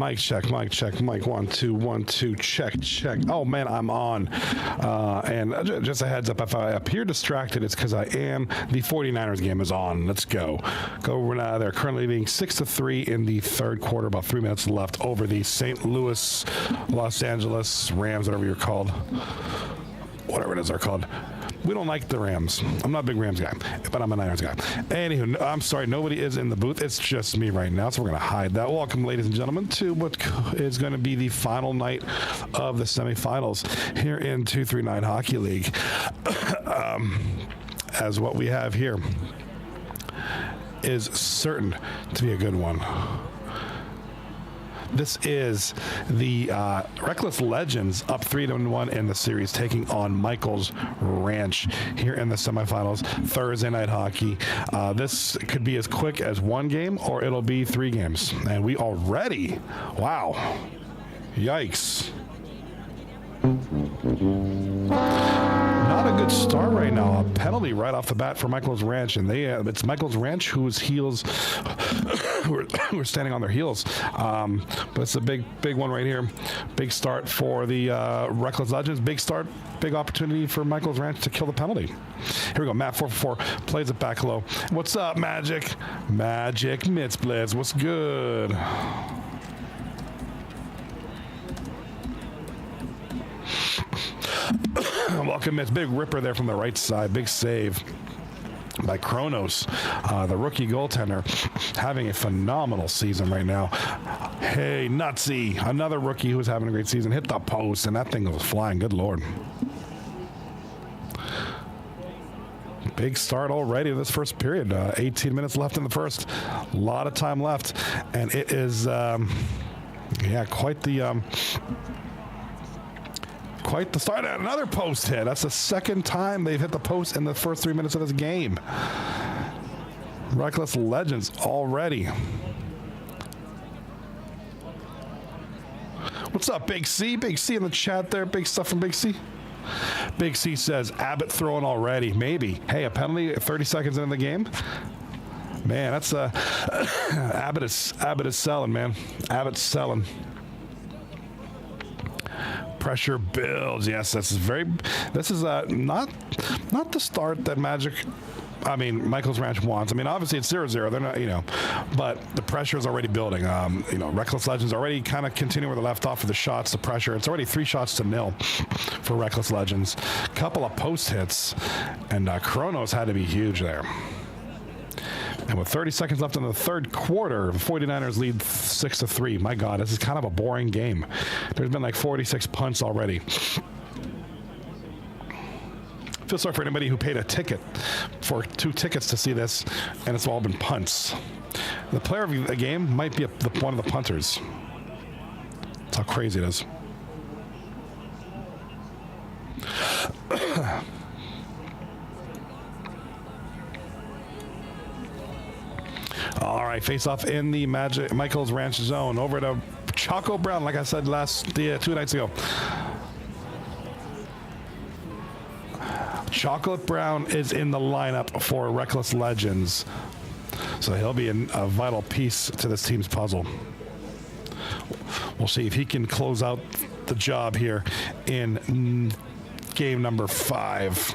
Mic check, mic check, mic 1 2 1 2 check check. Oh man, I'm on. And just a heads up, if I appear distracted, it's because I am. The 49ers game is on. Let's go. They're currently leading 6-3 in the third quarter. About 3 minutes left over the St. Louis, Los Angeles Rams, whatever you're called, whatever it is they're called. We don't like the Rams. I'm not a big Rams guy, but I'm a Niners guy. Anywho, I'm sorry, nobody is in the booth. It's just me right now, so we're going to hide that. Welcome, ladies and gentlemen, to what is going to be the final night of the semifinals here in 239 Hockey League. As what we have here is certain to be a good one. This is the Reckless Legends up 3-1 in the series, taking on Michael's Ranch here in the semifinals. Thursday night hockey. This could be as quick as one game, or it'll be 3 games. And we already, wow, yikes. Not a good start right now. A penalty right off the bat for Michael's Ranch, and it's Michael's Ranch whose heels who are standing on their heels. But it's a big one right here. Big start for the Reckless Legends. Big start, big opportunity for Michael's Ranch to kill the penalty. Here we go. Matt 4-4 plays it back low. What's up, Magic? Magic Mitzblitz. What's good? Welcome, Mitch. Big ripper there from the right side. Big save by Kronos, the rookie goaltender, having a phenomenal season right now. Hey, Nutsy, another rookie who's having a great season. Hit the post, and that thing was flying. Good Lord. Big start already of this first period. 18 minutes left in the first. A lot of time left, and it is, quite the start. Another post hit. That's the second time they've hit the post in the first 3 minutes of this game. Reckless Legends already. What's up, Big C? Big C in the chat there. Big stuff from Big C. Big C says, Abbott throwing already. Maybe. Hey, a penalty 30 seconds into the game? Man, that's Abbott is selling, man. Abbott's selling. Pressure builds. Yes, this is not the start that Michael's Ranch wants. Obviously it's 0-0. They're not, but the pressure is already building. Reckless Legends already kind of continuing where they left off for the shots, the pressure. It's already 3-0 for Reckless Legends. Couple of post hits, and Kronos had to be huge there. And with 30 seconds left in the third quarter, the 49ers lead 6-3. My God, this is kind of a boring game. There's been like 46 punts already. Feel sorry for anybody who paid a ticket for 2 tickets to see this, and it's all been punts. The player of the game might be one of the punters. That's how crazy it is. All right, face off in the Michael's Ranch zone. Over to Choco Brown, like I said 2 nights ago. Chocolate Brown is in the lineup for Reckless Legends, so he'll be a vital piece to this team's puzzle. We'll see if he can close out the job here in game number 5.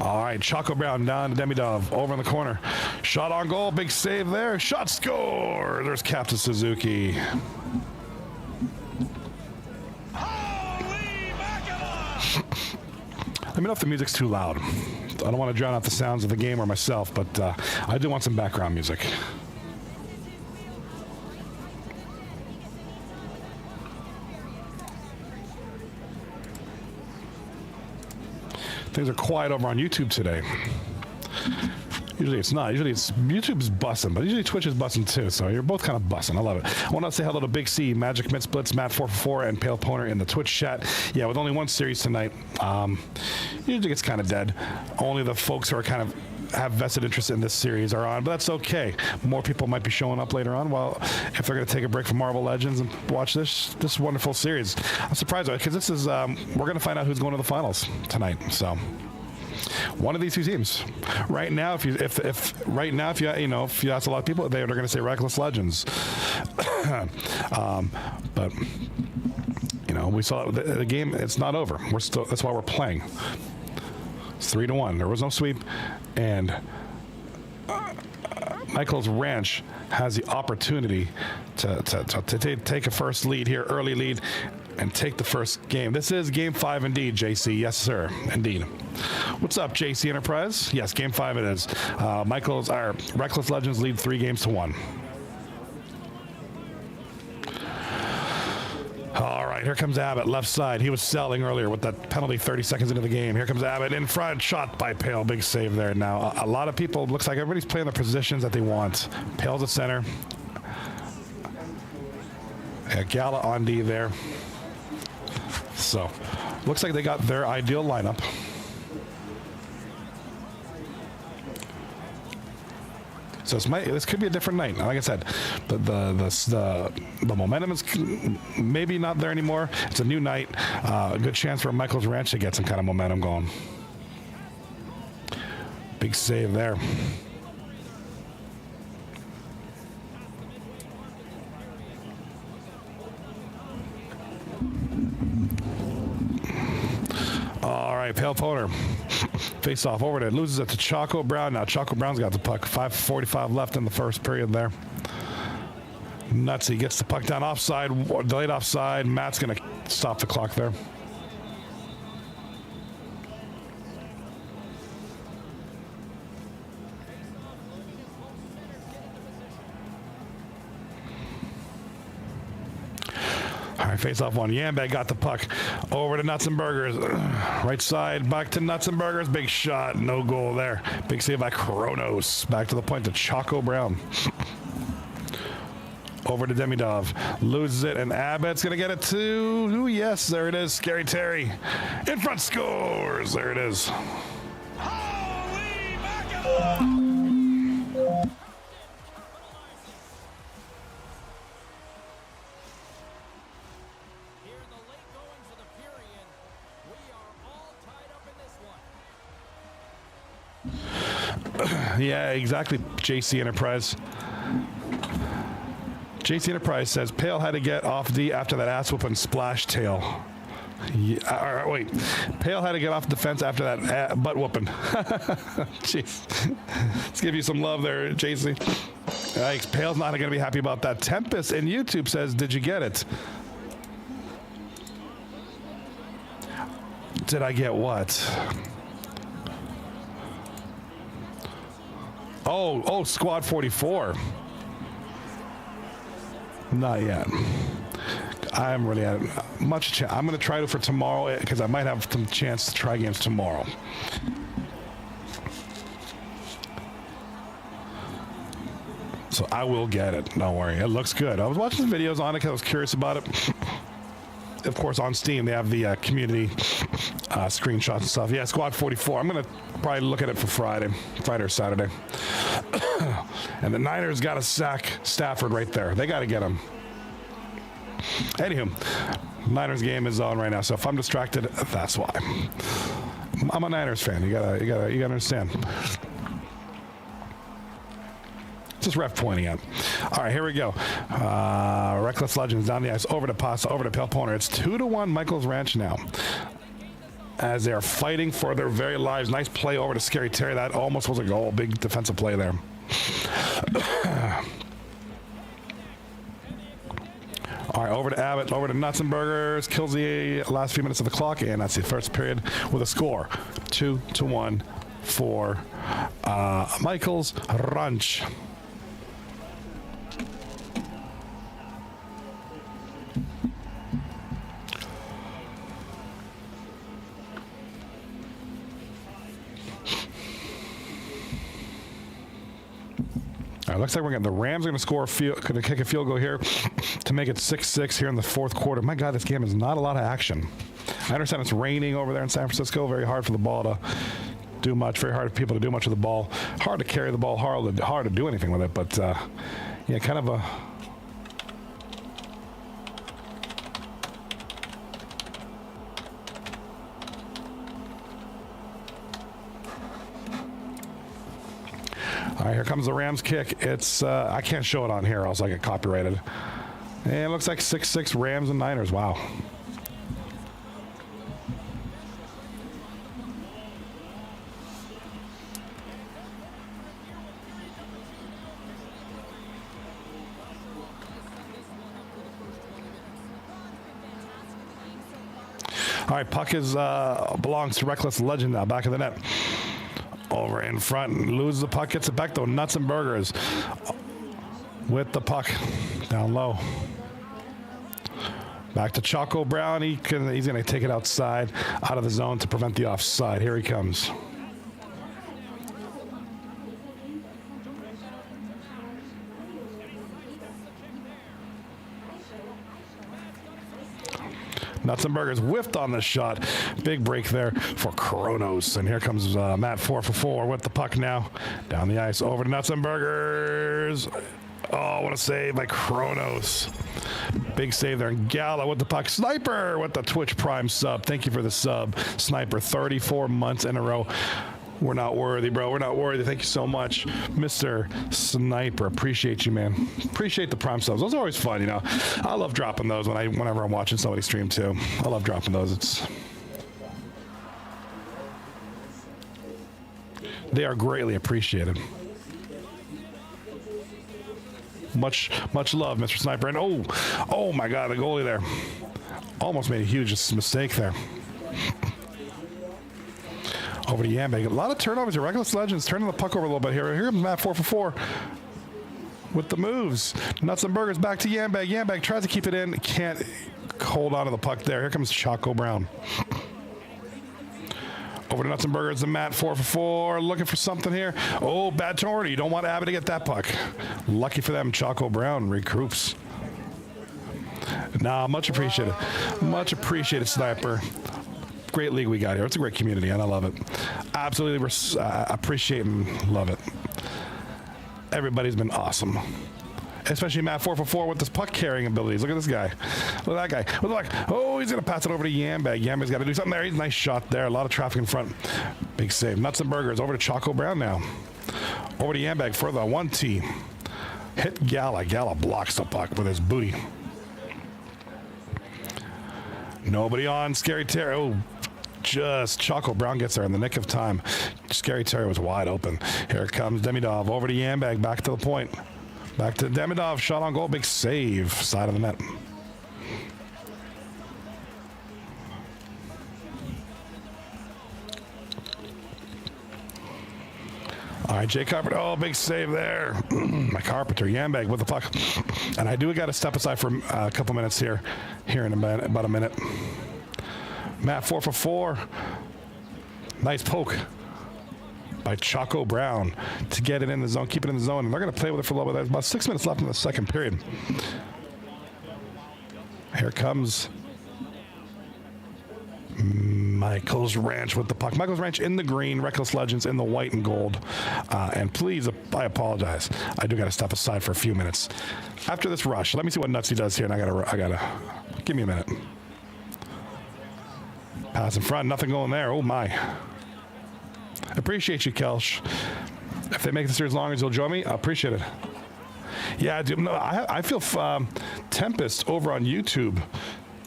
All right, Choco Brown down to Demi Dove over in the corner. Shot on goal, big save there. Shot score. There's Captain Suzuki. Let me know if the music's too loud. I don't want to drown out the sounds of the game or myself, but I do want some background music. Things are quiet over on YouTube today. Usually it's not. Usually YouTube's bussing, but usually Twitch is bussing too. So you're both kind of bussing. I love it. I want to say hello to Big C, Magic Mitzblitz, Matt 444, and Pale Poner in the Twitch chat. Yeah, with only one series tonight, usually gets kind of dead. Only the folks who are kind of have vested interest in this series are on, but that's okay. More people might be showing up later on. Well, if they're going to take a break from Marvel Legends and watch this wonderful series, I'm surprised because this is we're going to find out who's going to the finals tonight. So. One of these two teams. Right now, if you ask a lot of people, they're going to say Reckless Legends. But we saw the game. It's not over. That's why we're playing. It's 3-1. There was no sweep, and Michael's Ranch has the opportunity to take a first lead here, early lead, and take the first game. This is Game 5 indeed, JC. Yes, sir. Indeed. What's up, JC Enterprise? Yes, Game 5 it is. Our Reckless Legends lead 3-1. All right, here comes Abbott, left side. He was selling earlier with that penalty 30 seconds into the game. Here comes Abbott in front, shot by Pale. Big save there. Now, a lot of people, looks like everybody's playing the positions that they want. Pale's at center. Gala on D there. So, looks like they got their ideal lineup. So this could be a different night. Like I said, the momentum is maybe not there anymore. It's a new night. A good chance for Michael's Ranch to get some kind of momentum going. Big save there. All right, Pale Poner. Face off over there. Loses it to Choco Brown. Now Choco Brown's got the puck. 5:45 left in the first period there. Nutsy gets the puck down offside. Delayed offside. Matt's going to stop the clock there. All right, face off one. Yambag got the puck over to Nuts and Burgers. Right side, back to Nuts and Burgers. Big shot, no goal there. Big save by Kronos. Back to the point to Choco Brown. Over to Demidov. Loses it, and Abbott's going to get it to... Ooh, yes, there it is. Scary Terry. In front, scores. There it is. Holy mackerel! Yeah, exactly, JC Enterprise. JC Enterprise says Pale had to get off D after that ass whooping splash tail. Yeah, all right, wait. Pale had to get off defense after that butt whooping. Jeez. Let's give you some love there, JC. Pale's not going to be happy about that. Tempest in YouTube says, did you get it? Did I get what? Oh, Squad 44. Not yet. I haven't really had much chance. I'm going to try to for tomorrow because I might have some chance to try games tomorrow. So I will get it. Don't worry. It looks good. I was watching some videos on it because I was curious about it. Of course, on Steam, they have the community screenshots and stuff. Yeah, Squad 44. I'm going to probably look at it for Friday or Saturday. And the Niners got to sack Stafford right there. They got to get him. Anywho, Niners game is on right now, so if I'm distracted, that's why. I'm a Niners fan. You gotta understand. Just ref pointing out. All right, here we go. Reckless Legends down the ice, over to Pasta, over to Pale Poner. It's 2-1 Michael's Ranch now, as they're fighting for their very lives. Nice play over to Scary Terry. That almost was a goal. Big defensive play there. All right, over to Abbott, over to Nuts and Burgers. Kills the last few minutes of the clock, and that's the first period with a score. 2-1 for Michael's Ranch. Looks like we're getting the Rams are going to score going to kick a field goal here to make it 6-6 here in the fourth quarter. My God, this game is not a lot of action. I understand it's raining over there in San Francisco. Very hard for the ball to do much. Very hard for people to do much with the ball. Hard to carry the ball. Hard to do anything with it. But yeah, kind of a. All right, here comes the Rams kick. It's I can't show it on here, else I get copyrighted. And it looks like 6-6 Rams and Niners. Wow. All right, puck is belongs to Reckless Legend now, back of the net. Over in front, loses the puck, gets it back though. Nuts and Burgers with the puck down low. Back to Choco Brown. He's going to take it outside, out of the zone to prevent the offside. Here he comes. Nuts and Burgers whiffed on the shot. Big break there for Kronos. And here comes Matt 4 for 4 with the puck now. Down the ice, over to Nuts and Burgers. Oh, what a save by Kronos. Big save there. And Gala with the puck. Sniper with the Twitch Prime sub. Thank you for the sub. Sniper, 34 months in a row. We're not worthy, bro. We're not worthy. Thank you so much, Mr. Sniper. Appreciate you, man. Appreciate the Prime subs. Those are always fun, you know. I love dropping those whenever I'm watching somebody stream, too. I love dropping those. They are greatly appreciated. Much love, Mr. Sniper. And oh my God, the goalie there almost made a huge mistake there. Over to Yambag. A lot of turnovers. Your Reckless Legends turning the puck over a little bit here. Here comes Matt 4 for 4 with the moves. Nuts and Burgers back to Yambag. Yambag tries to keep it in. Can't hold on to the puck there. Here comes Choco Brown. Over to Nuts and Burgers and Matt 4 for 4. Looking for something here. Oh, bad turnover. You don't want Abbott to get that puck. Lucky for them, Choco Brown regroups. Nah, much appreciated. Much appreciated, Sniper. Great league we got here. It's a great community, and I love it. Absolutely appreciate and love it. Everybody's been awesome. Especially Matt 4 for 4 with his puck carrying abilities. Look at this guy. Look at that guy. Look, oh, he's going to pass it over to Yambag. Yambag's got to do something there. He's a nice shot there. A lot of traffic in front. Big save. Nuts and Burgers over to Choco Brown now. Over to Yambag for the 1T. Hit Gala. Gala blocks the puck with his booty. Nobody on. Scary Terry. Oh, just Choco Brown gets there in the nick of time. Scary Terry was wide open. Here comes Demidov over to Yambag. Back to the point. Back to Demidov. Shot on goal. Big save. Side of the net. All right, Jay Carpenter. Oh, big save there. My Carpenter. Yambag with the puck. And I do got to step aside for a couple minutes here in about a minute. Matt 4 for 4. Nice poke by Choco Brown to get it in the zone, keep it in the zone. And they're going to play with it for a little bit. There's about 6 minutes left in the second period. Here comes Michael's Ranch with the puck. Michael's Ranch in the green, Reckless Legends in the white and gold. And please, I apologize. I do got to step aside for a few minutes. After this rush, let me see what Nutsy does here, and I gotta give me a minute. Pass in front, nothing going there. Oh my. Appreciate you, Kelch. If they make the series longer, you'll join me. I appreciate it. Yeah, I do. No, I feel Tempest over on YouTube.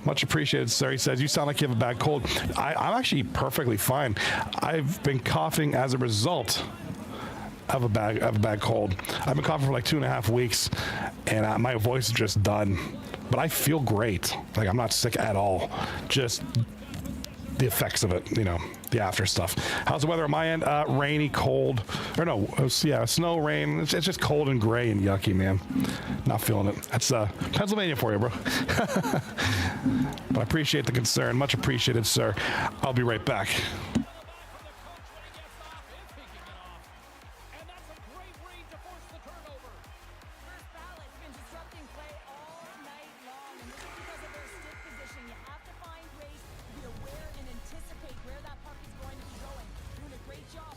Much appreciated, sir. He says, you sound like you have a bad cold. I'm actually perfectly fine. I've been coughing as a result of a bad cold. I've been coughing for like 2.5 weeks, and my voice is just done. But I feel great. Like, I'm not sick at all. Just the effects of it, you know, the after stuff. How's the weather on my end? Rainy, cold, or no, yeah, snow, rain. It's just cold and gray and yucky, man. Not feeling it. That's Pennsylvania for you, bro. But I appreciate the concern. Much appreciated, sir. I'll be right back. Great job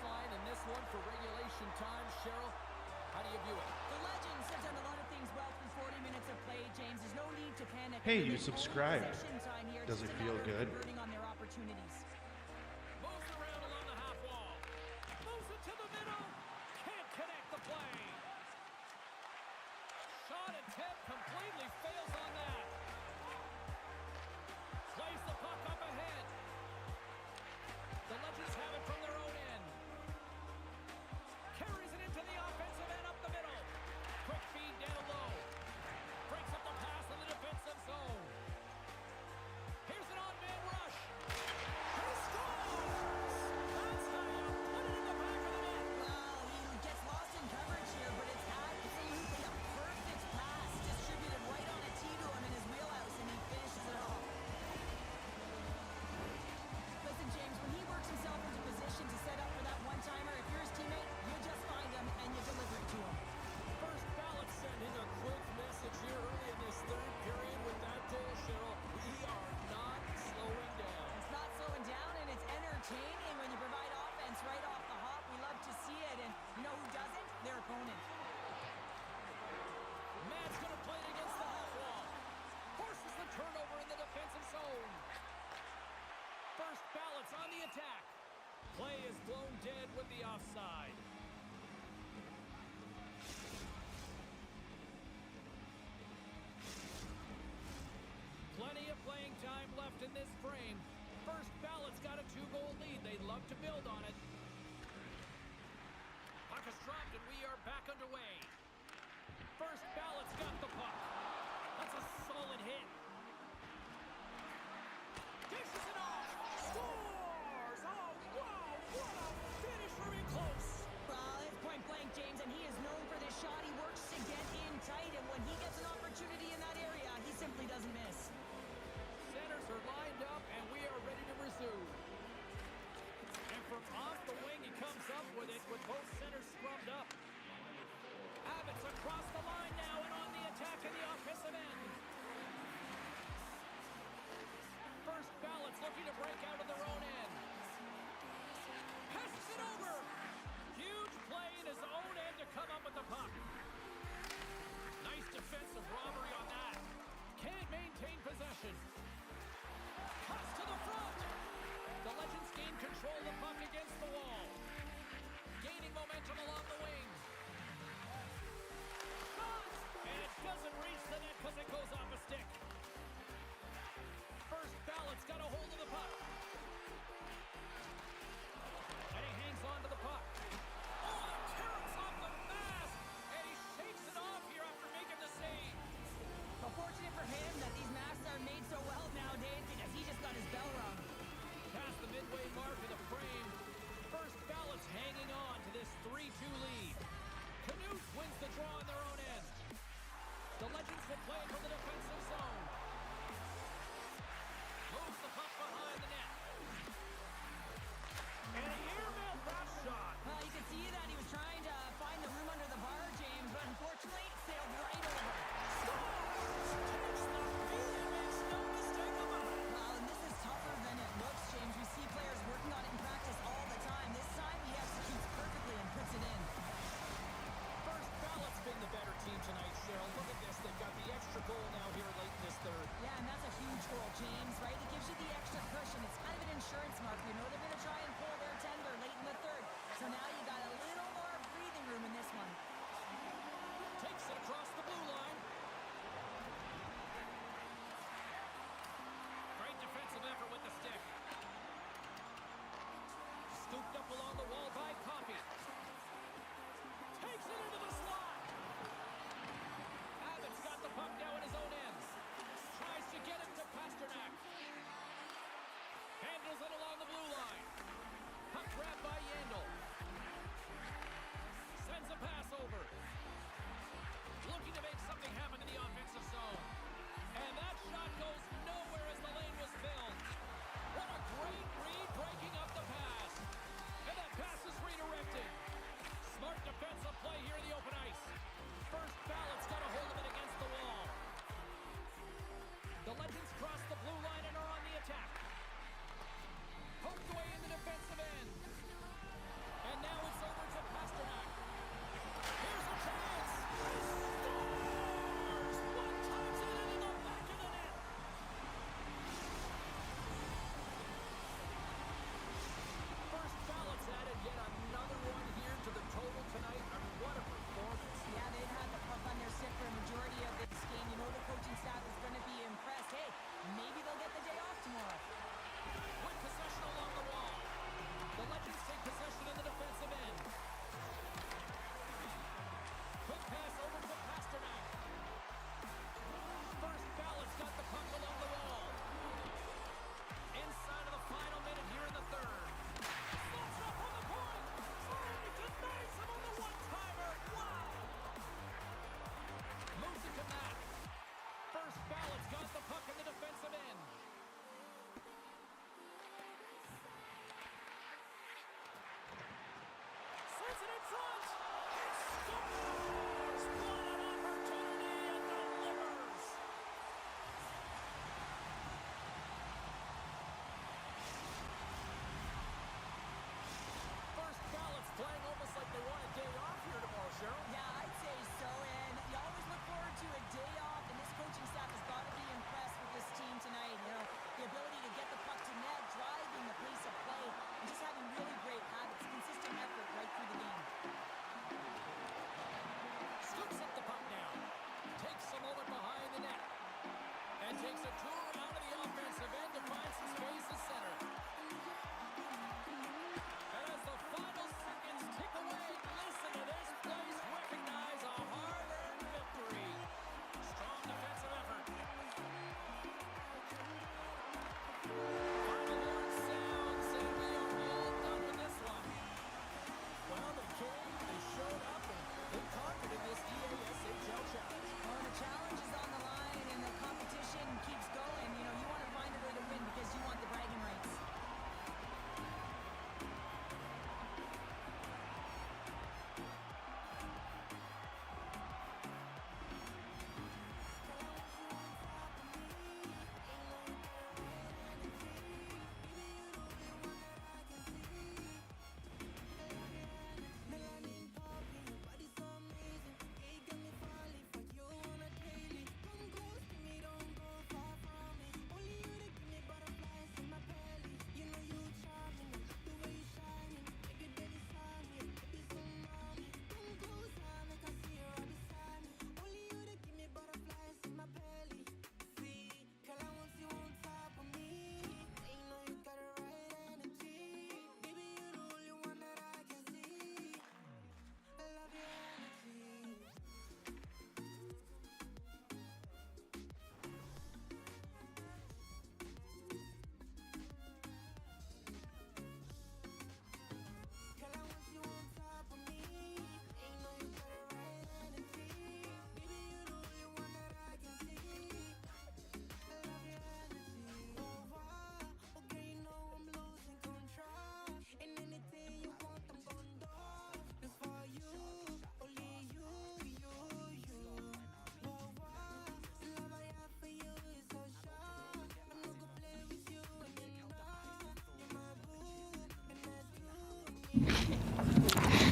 line in this one for regulation time. Cheryl, how do you view it? The Legends have done a lot of things well through 40 minutes of play, James. There's no need to panic. Hey, you subscribed. Does it feel good? On their opportunities. Moves around along the half wall. Moves it to the middle. Can't connect the play. Shot attempt completely fails on that. Plays the puck up ahead. The Legends have it from their own end. Carries it into the offensive end up the middle. Quick feed down low. Breaks up the pass in the defensive zone. Here's an on-man rush. He scores! That's how you put it in the back of the net. Well, he gets lost in coverage here, but it's absolutely a perfect pass. Distributed right on a tee to him in his wheelhouse, and he finishes it off. Listen, James, when he works himself into position to set up for that one-timer, if you're his teammate, you just find him and you deliver it to him. First ballot sending a quick message here early in this third period with that goal, Cheryl. We are not slowing down. It's not slowing down, and it's entertaining when you provide offense right off the hop. We love to see it, and you know who doesn't? Their opponent. Matt's going to play it against the half wall. Forces the turnover in the defensive zone. First ballot's on the attack. Play is blown dead with the offside. Plenty of playing time left in this frame. First ballot's got a 2-goal lead. They'd love to build on it. Puck is dropped and we are back underway. First ballot's got the puck. That's a solid hit. Dishes it off. Scores! Oh, wow! What a finish for in close. Well, it's point blank, James, and he is known for this shot. He works to get in tight, and when he gets an opportunity in that area, he simply doesn't miss. Centers are lined up, and we are ready to resume. And from off the wing, he comes up with it with both centers scrubbed up. Abbott's across the line now and on the attack in the offensive end.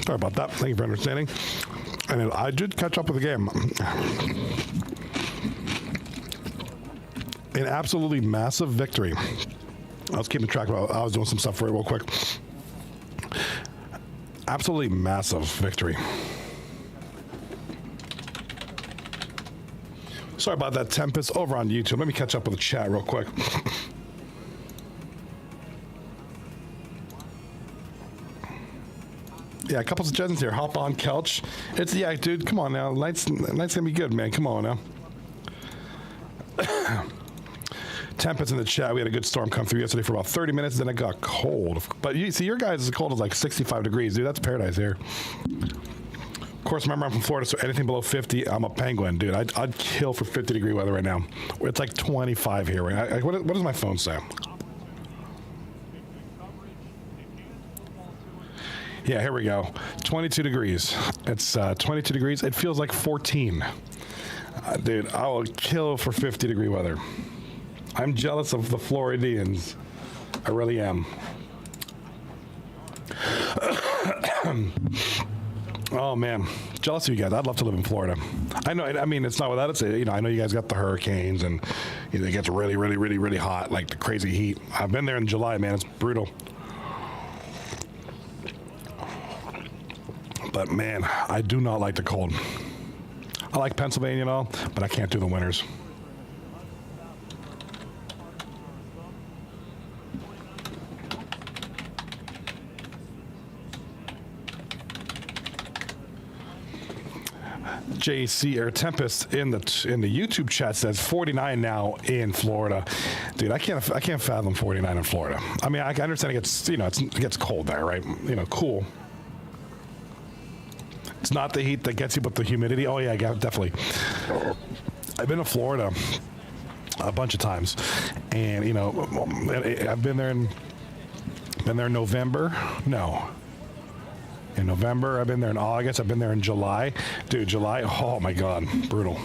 Sorry about that. Thank you for understanding. And I did catch up with the game. An absolutely massive victory. I was keeping track of. I was doing some stuff for it real quick. Absolutely massive victory. Sorry about that, Tempest, over on YouTube. Let me catch up with the chat real quick. Yeah, a couple suggestions here. Hop on, Kelch. Yeah, dude, come on now. Night's gonna be good, man. Come on now. Tempest in the chat. We had a good storm come through yesterday for about 30 minutes, then it got cold. But you see, your guys is cold as like 65 degrees, dude. That's paradise here. Of course, remember I'm from Florida, so anything below 50, I'm a penguin, dude. I'd kill for 50-degree weather right now. It's like 25 here. Right? What does my phone say? Yeah, here we go. 22 degrees. It's 22 degrees. It feels like 14. Dude, I will kill for 50-degree weather. I'm jealous of the Floridians. I really am. Oh man, jealous of you guys. I'd love to live in Florida. I know. I mean, it's not without it. You know, I know you guys got the hurricanes and it gets really, really, really, really hot, like the crazy heat. I've been there in July, man. It's brutal. But man, I do not like the cold. I like Pennsylvania and all, but I can't do the winters. JC or Tempest in the YouTube chat says 49 now in Florida. Dude, I can't fathom 49 in Florida. I mean, I understand it gets, you know, it gets cold there, right? You know, cool. It's not the heat that gets you, but the humidity. Oh yeah, definitely. I've been to Florida a bunch of times, and you know, I've been there in November. No. In November, I've been there in August, I've been there in July. Dude, July, oh my God, brutal.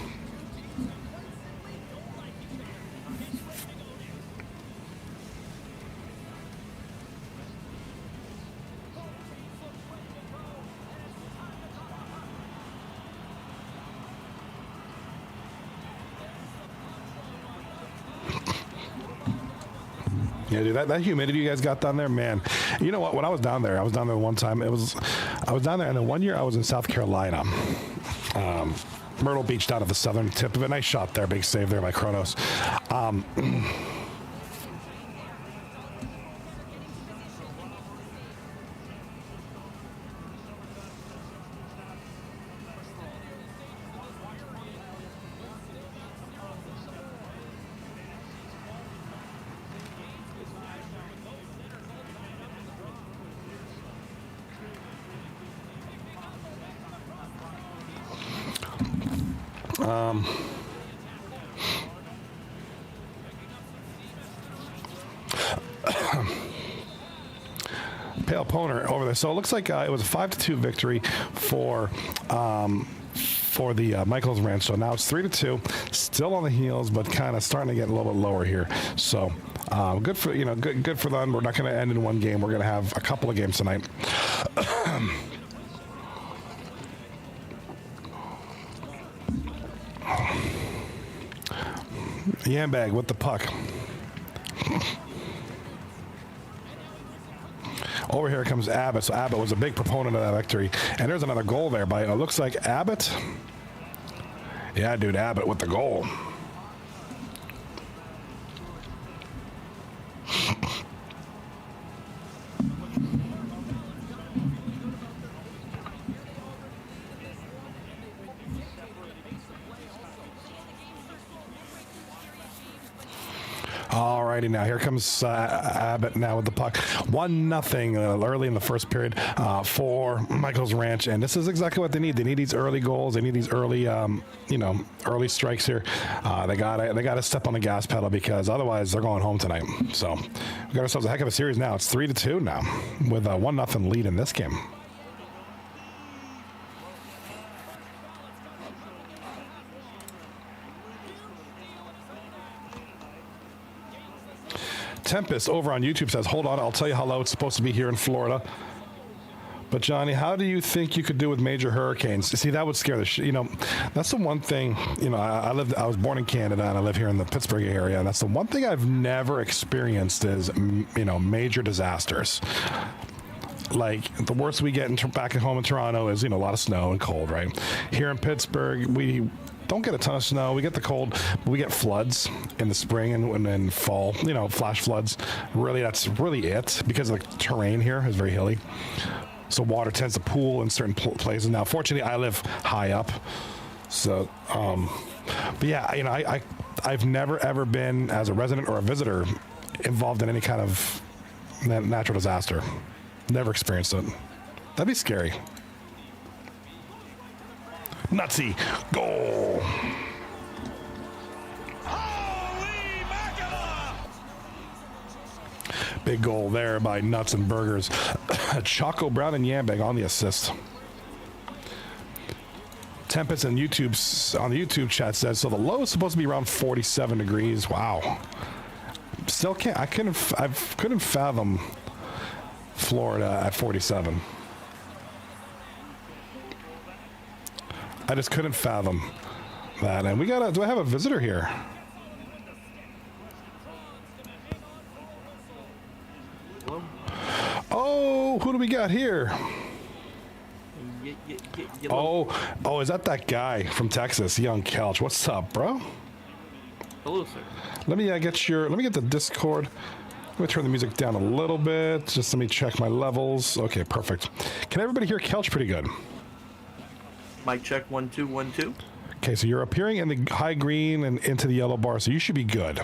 Yeah, dude, that humidity you guys got down there, man. You know what? When I was down there one time. I was down there, and then one year I was in South Carolina, Myrtle Beach, down at the southern tip of it. Nice shot there, big save there by Kronos. Pale Poner over there. So it looks like it was a 5-2 victory for the Michaels Ranch. So now it's 3-2, still on the heels, but kind of starting to get a little bit lower here. So good for good for them. We're not going to end in one game. We're going to have a couple of games tonight. Yambag with the puck. Over here comes Abbott. So Abbott was a big proponent of that victory. And there's another goal there by, it looks like Abbott. Yeah, dude, Abbott with the goal. Alrighty, now here comes Abbott now with the puck. 1-0 early in the first period for Michaels Ranch, and this is exactly what they need. They need these early goals. They need these early, early strikes here. They gotta step on the gas pedal because otherwise they're going home tonight. So we got ourselves a heck of a series now. It's 3-2 now with a 1-0 lead in this game. Tempest over on YouTube says, hold on, I'll tell you how low it's supposed to be here in Florida. But Johnny, how do you think you could do with major hurricanes? See, that would scare the shit. You know, that's the one thing. You know, I was born in Canada and I live here in the Pittsburgh area, and that's the one thing I've never experienced is major disasters. Like the worst we get back at home in Toronto is a lot of snow and cold, right? Here in Pittsburgh, we don't get a ton of snow. We get the cold, but we get floods in the spring and in fall. Flash floods. Really, that's really it because the terrain here is very hilly. So water tends to pool in certain places. Now, fortunately, I live high up. So, but yeah, I've never ever been, as a resident or a visitor, involved in any kind of natural disaster. Never experienced it. That'd be scary. Nutsy, goal. Big goal there by Nuts and Burgers. Choco Brown and Yambag on the assist. Tempest and on the YouTube chat says, so the low is supposed to be around 47 degrees. Wow. Still I couldn't fathom Florida at 47. I just couldn't fathom that. And do I have a visitor here? Oh, who do we got here? Oh, is that guy from Texas, Young Kelch? What's up, bro? Hello, sir. Let me get the Discord. Let me turn the music down a little bit. Just let me check my levels. Okay, perfect. Can everybody hear Kelch pretty good? Mic check 1 2 1 2. Okay, so you're appearing in the high green and into the yellow bar, so you should be good.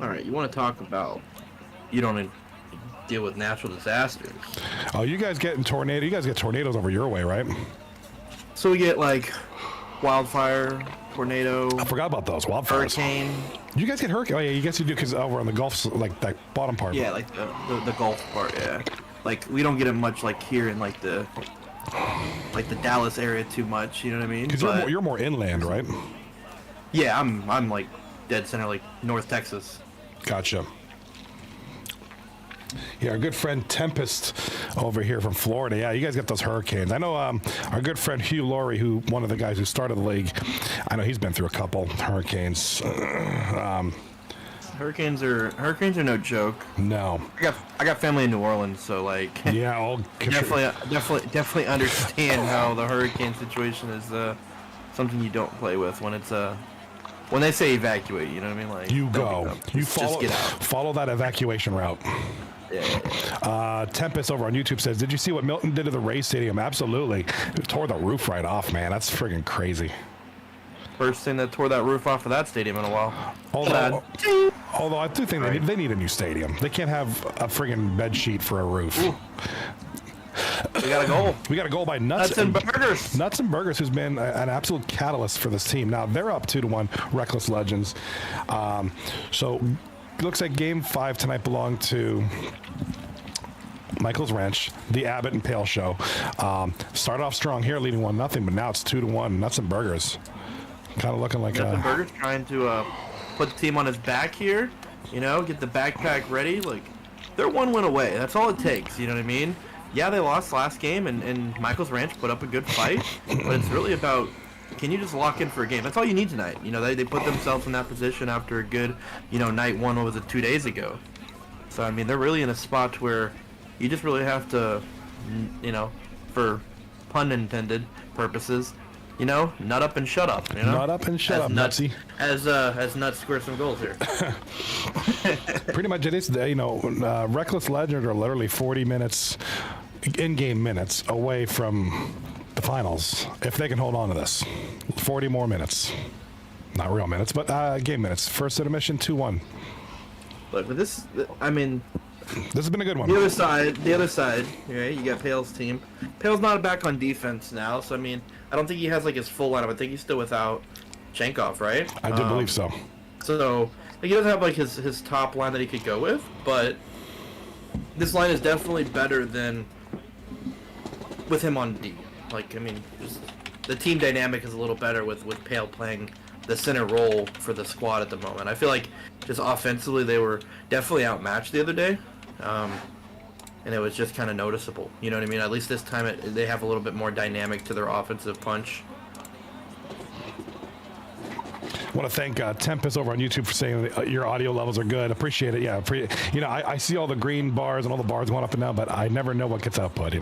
All right, you want to talk about you don't deal with natural disasters. Oh, you guys get tornadoes over your way, right? So we get like wildfire, tornado. I forgot about those wildfires. Hurricane. You guys get hurricane? Oh yeah, you guys do because over on the Gulf, like that bottom part. Yeah, like the Gulf part. Yeah, like we don't get it much like here in like the Dallas area too much. You know what I mean? Because you're more inland, right? Yeah, I'm like dead center, like North Texas. Gotcha. Yeah, our good friend Tempest over here from Florida. Yeah, you guys get those hurricanes. I know our good friend Hugh Laurie, one of the guys who started the league, I know he's been through a couple hurricanes. Hurricanes are no joke. No. I got family in New Orleans, so like yeah, definitely understand how the hurricane situation is something you don't play with when they say evacuate, you know what I mean? Like you go. You just get out. Follow that evacuation route. Yeah. Tempest over on YouTube says, did you see what Milton did to the Rays Stadium? Absolutely. It tore the roof right off, man. That's friggin' crazy. First thing that tore that roof off of that stadium in a while. Although I do think they need a new stadium. They can't have a friggin' bed sheet for a roof. Ooh. We got a goal. We got a goal by Nuts and Burgers. Nuts and Burgers, who's been an absolute catalyst for this team. Now they're up 2-1. Reckless Legends. So looks like Game 5 tonight belonged to Michael's Ranch, the Abbott and Pale Show. Started off strong here, leading 1-0, but now it's 2-1. Nuts and Burgers, kind of looking like Nuts and Burgers trying to put the team on his back here. Get the backpack ready. Like they're 1 win away. That's all it takes. You know what I mean? Yeah, they lost last game, and Michael's Ranch put up a good fight, but it's really about, can you just lock in for a game? That's all you need tonight. They put themselves in that position after a good, night one, what was it, 2 days ago. So, I mean, they're really in a spot where you just really have to, for pun intended purposes, nut up and shut up, Nut up and shut up, Nutsy. As Nuts score some goals here. Pretty much it is, Reckless Legend are literally 40 minutes, in-game minutes, away from the finals, if they can hold on to this. 40 more minutes. Not real minutes, but game minutes. First intermission, 2-1. Look, but this has been a good one. The other side, right? You got Pale's team. Pale's not back on defense now, so I mean, I don't think he has like his full lineup. I think he's still without Chenkov, right? I do believe so. So he doesn't have like his top line that he could go with, but this line is definitely better than with him on D. Like, I mean, just the team dynamic is a little better with Pale playing the center role for the squad at the moment. I feel like just offensively they were definitely outmatched the other day. and it was just kind of noticeable. You know what I mean? At least this time they have a little bit more dynamic to their offensive punch. I want to thank Tempest over on YouTube for saying that your audio levels are good. Appreciate it. Yeah, I see all the green bars and all the bars going up and down, but I never know what gets output.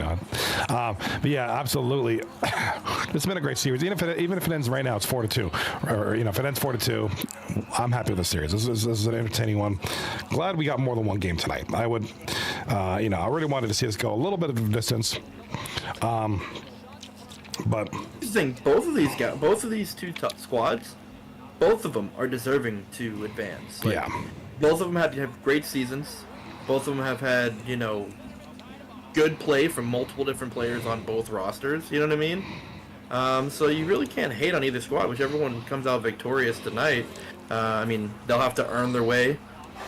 But yeah, absolutely. This has been a great series. Even if it ends right now, it's 4-2, or if it ends 4-2, I'm happy with the series. This is an entertaining one. Glad we got more than one game tonight. I would, I really wanted to see us go a little bit of a distance. But Interesting. Both of these two squads. Both of them are deserving to advance. yeah, Both of them have great seasons. Both of them have had, good play from multiple different players on both rosters. You know what I mean? So you really can't hate on either squad. Whichever one comes out victorious tonight, they'll have to earn their way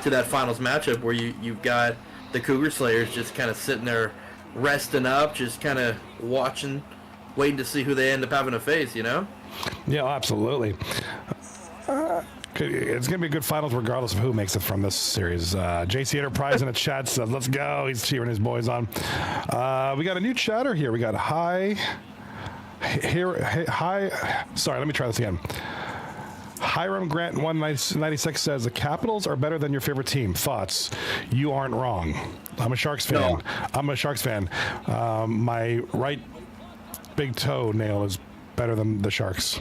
to that finals matchup where you've got the Cougar Slayers just kind of sitting there resting up, just kind of watching, waiting to see who they end up having to face, Yeah, absolutely. It's going to be a good finals regardless of who makes it from this series. JC Enterprise in the chat says, let's go. He's cheering his boys on. We got a new chatter here. We got hi. Sorry, let me try this again. Hiram Grant 196 says, the Capitals are better than your favorite team. Thoughts? You aren't wrong. I'm a Sharks fan. My right big toe nail is better than the Sharks.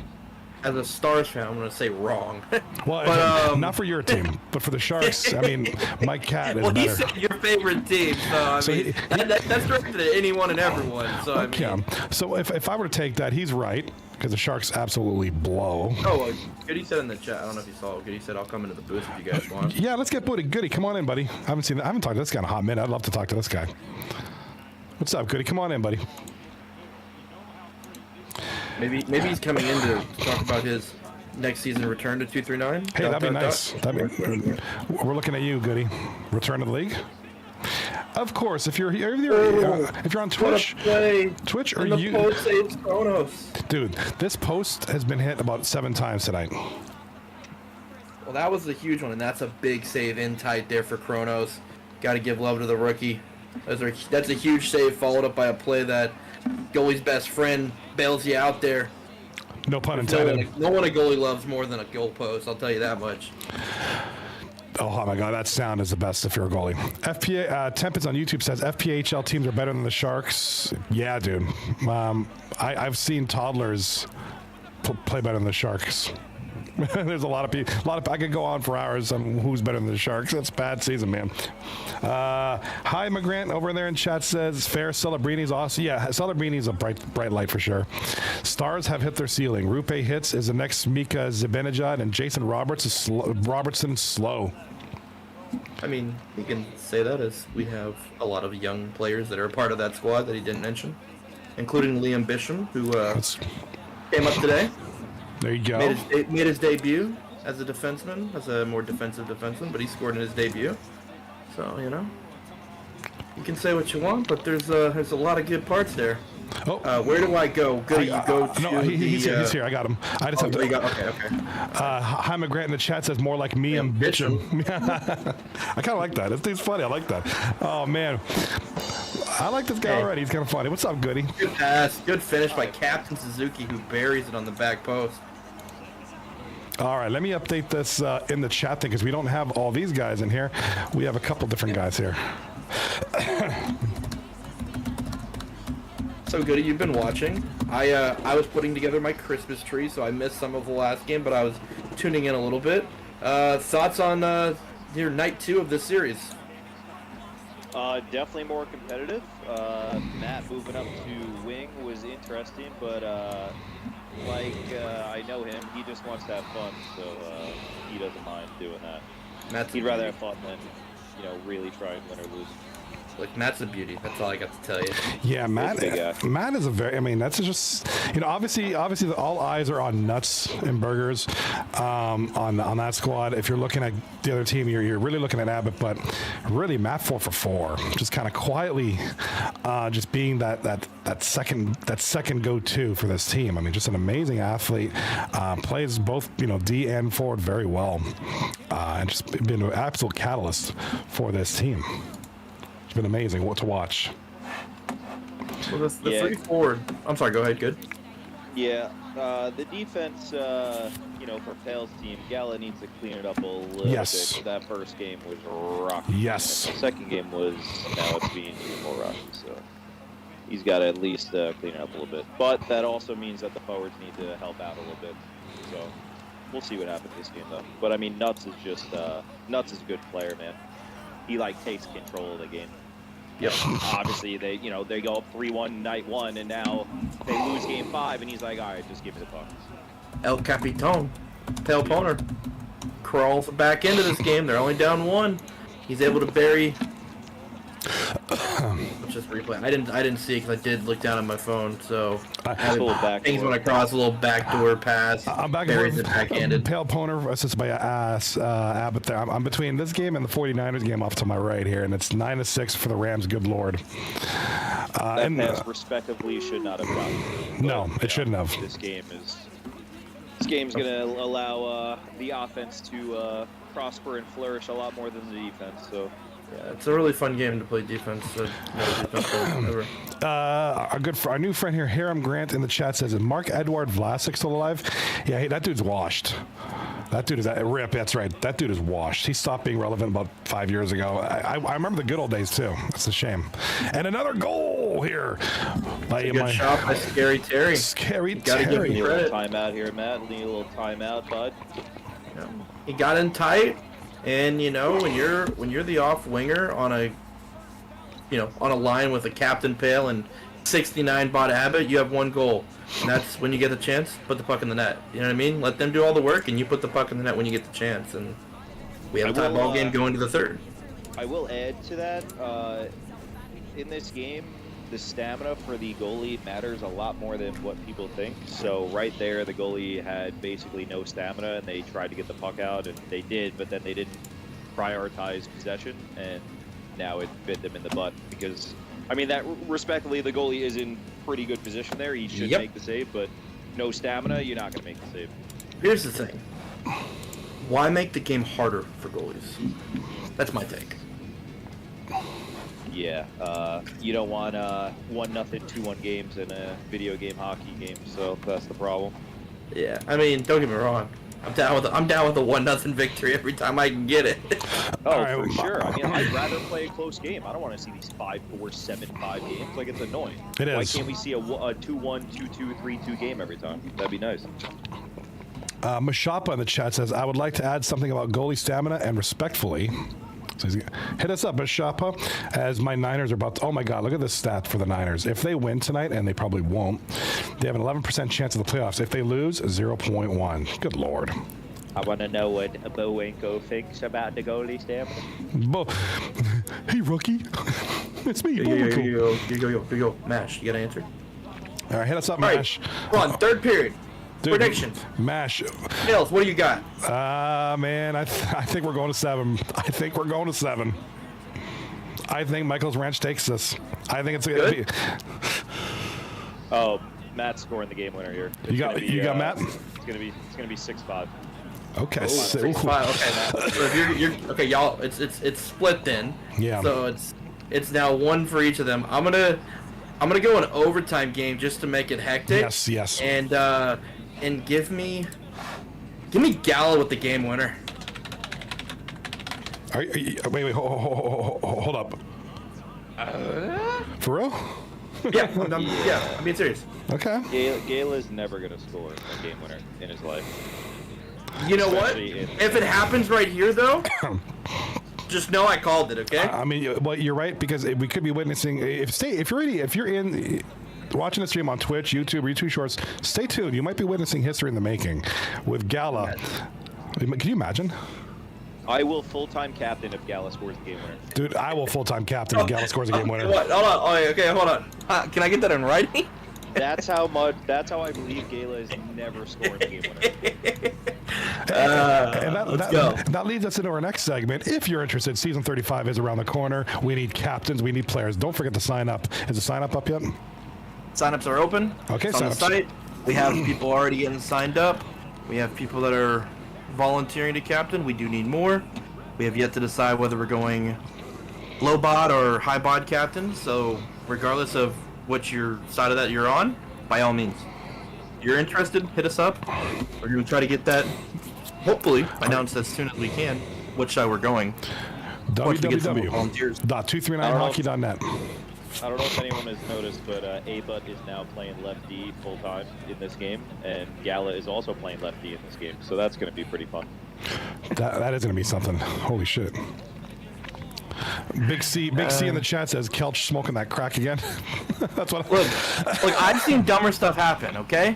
As a Stars fan, I'm going to say wrong. Well, but, not for your team, but for the Sharks. Mike Cat is well, better. he said your favorite team, so that's directed at anyone and everyone. So Okay. So if I were to take that, he's right, because the Sharks absolutely blow. Oh, Goody said in the chat. I don't know if you saw it. Goody said I'll come into the booth if you guys want. Yeah, let's get Goody. Come on in, buddy. I haven't talked to this guy in a hot minute. I'd love to talk to this guy. What's up, Goody? Come on in, buddy. Maybe he's coming in to talk about his next season return to 239. Hey, that'd be nice. We're looking at you, Goody. Return to the league. Of course, if you're on Twitch, or the you, post saves Kronos. dude, this post has been hit about 7 times tonight. Well, that was a huge one, and that's a big save in tight there for Kronos. Got to give love to the rookie. That's a huge save, followed up by a play that goalie's best friend bails you out there. No pun intended. No one a goalie loves more than a goal post, I'll tell you that much. Oh my God, that sound is the best if you're a goalie. Tempest on YouTube says FPHL teams are better than the Sharks. Yeah, dude. I've seen toddlers play better than the Sharks. There's a lot of people. I could go on for hours on who's better than the Sharks. That's a bad season, man. Hi, McGrant over there in chat says fair. Celebrini's awesome. Yeah, Celebrini's a bright light for sure. Stars have hit their ceiling. Rupe hits is the next Mika Zibanejad, and Jason Robertson slow. I mean, we can say that as we have a lot of young players that are a part of that squad that he didn't mention, including Liam Bisham, who came up today. There you go. Made his debut as a defenseman, as a more defensive defenseman, but he scored in his debut. So, you can say what you want, but there's a lot of good parts there. Oh. Where do I go? Goody, you go to no, he's here. I got him. I just have to. Okay. Hi, McGrant in the chat says more like me and Bisham. I kind of like that. This dude's funny. I like that. Oh, man. I like this guy already. He's kind of funny. What's up, Goody? Good pass. Good finish by Captain Suzuki, who buries it on the back post. All right, let me update this in the chat thing because we don't have all these guys in here. We have a couple different guys here. So Goody, you've been watching. I was putting together my Christmas tree, so I missed some of the last game, but I was tuning in a little bit. Thoughts on your night 2 of this series? Definitely more competitive. Matt moving up to wing was interesting, but I know him. He just wants to have fun, so he doesn't mind doing that. He'd rather have fun than, really try and win or lose. Like, Matt's a beauty. That's all I got to tell you. Yeah, Matt is a very, that's just, obviously all eyes are on Nuts and Burgers on that squad. If you're looking at the other team, you're really looking at Abbott, but really Matt 4 for 4, just kind of quietly just being that second go-to for this team. Just an amazing athlete, plays both, D and forward very well, and just been an absolute catalyst for this team. It's been amazing to watch. Well, the Yeah. 3-4. I'm sorry. Go ahead. Good. Yeah, the defense, for Pale's team, Gala needs to clean it up a little Yes. bit. That first game was rocky. Yes. And the second game was, now it's being even more rocky. So he's got to at least clean it up a little bit. But that also means that the forwards need to help out a little bit. So we'll see what happens this game, though. But I mean, Nuts is a good player, man. He takes control of the game. Yep. Obviously, they go up 3-1 night one, and now they lose game 5, and he's like, all right, just give me the puck. El Capitan, Pale Poner, crawls back into this game. They're only down 1. He's able to bury. Let's just replay. I didn't see it because I did look down at my phone. So things went across a little backdoor pass. I'm back buries it backhanded. Pale Poner assisted by Abbott there. I'm between this game and the 49ers game off to my right here, and it's 9-6 for the Rams. Good Lord. That pass respectively should not have gotten. No, it shouldn't have. This game's going to allow the offense to prosper and flourish a lot more than the defense. So. Yeah, it's a really fun game to play defense. Our new friend here, Hiram Grant, in the chat says, "Is Mark Edward Vlasic still alive?" Yeah, hey, that dude's washed. That dude is rip. That's right. That dude is washed. He stopped being relevant about 5 years ago. I remember the good old days too. It's a shame. And another goal here by good shot by Scary Terry. Scary Gotta Terry. give Need a credit. little timeout here, Matt. Need a little timeout, bud. Yeah. He got in tight, and when you're the off winger on a line with a Captain Pale and 69 Bot Abbott, you have 1 goal, and that's when you get the chance. Put the puck in the net. You know what I mean? Let them do all the work, and you put the puck in the net when you get the chance. And we have a tie ball game going to the 3rd. I will add to that. In this game, the stamina for the goalie matters a lot more than what people think. So right there, the goalie had basically no stamina, and they tried to get the puck out, and they did, but then they didn't prioritize possession, and now it bit them in the butt because, I mean, that respectively, the goalie is in pretty good position there. He should make the save, but no stamina, you're not going to make the save. Here's the thing. Why make the game harder for goalies? That's my take. Yeah, you don't want 1-0, 2-1 games in a video game hockey game, so that's the problem. Yeah, I mean, don't get me wrong. I'm down with a 1-0 victory every time I can get it. Oh, for sure. I mean, I'd rather play a close game. I don't want to see these 5-4, 7-5 games. Like, it's annoying. It is. Why can't we see a 2-1, 2-2, 3-2 game every time? That'd be nice. Mashapa in the chat says, "I would like to add something about goalie stamina and respectfully." So hit us up, Mashapa, as my Niners are about to, oh my God, look at this stat for the Niners. If they win tonight, and they probably won't, they have an 11% chance of the playoffs. If they lose, 0.1. Good Lord. I want to know what Bowenko thinks about the goalie stamina. Hey, rookie. It's me, Here you go. Mash, you got an answer? All right, hit us up, All right, Mash. we're on 3rd period. Dude, Predictions. Mash. Nils, what do you got? Man, I think we're going to 7. I think we're going to 7. I think Michael's Ranch takes this. I think it's going to be. Oh, Matt's scoring the game winner here. You got Matt? It's gonna be 6-5. Okay. 6-5. Okay, Matt. So if you're okay, y'all. It's split then. Yeah. So it's now 1 for each of them. I'm gonna go an overtime game just to make it hectic. Yes. And give me Gala with the game winner. Wait, hold up. For real? Yeah, I'm being serious. Okay. Gale is never gonna score a game winner in his life. You know what? Especially If it happens right here, though, just know I called it. Okay. I mean, well, you're right, because we could be witnessing. If you're in watching the stream on Twitch, YouTube, Retweet Shorts, stay tuned. You might be witnessing history in the making with Gala. Can you imagine? I will full-time captain if Gala scores the game winner. Dude, I will full-time captain if Gala scores a game winner. What? Hold on. Oh, okay, hold on. Can I get that in writing? That's how I believe Gala has never scored a game winner. And go. that leads us into our next segment. If you're interested, season 35 is around the corner. We need captains. We need players. Don't forget to sign up. Is the sign up yet? Signups are open. Okay, it's on the signups. site. We have people already getting signed up. We have people that are volunteering to captain. We do need more. We have yet to decide whether we're going low bod or high bod captain. So regardless of which your side of that you're on, by all means, if you're interested, hit us up. We're gonna try to get that. Hopefully announced as soon as we can. Which side we're going. Once we get some volunteers. www.239hockey.net. I don't know if anyone has noticed, but A-Butt is now playing left D full time in this game, and Gala is also playing left D in this game, so that's going to be pretty fun. That is going to be something. Holy shit. Big C in the chat says Kelch smoking that crack again. That's what. Look, I've seen dumber stuff happen. Okay.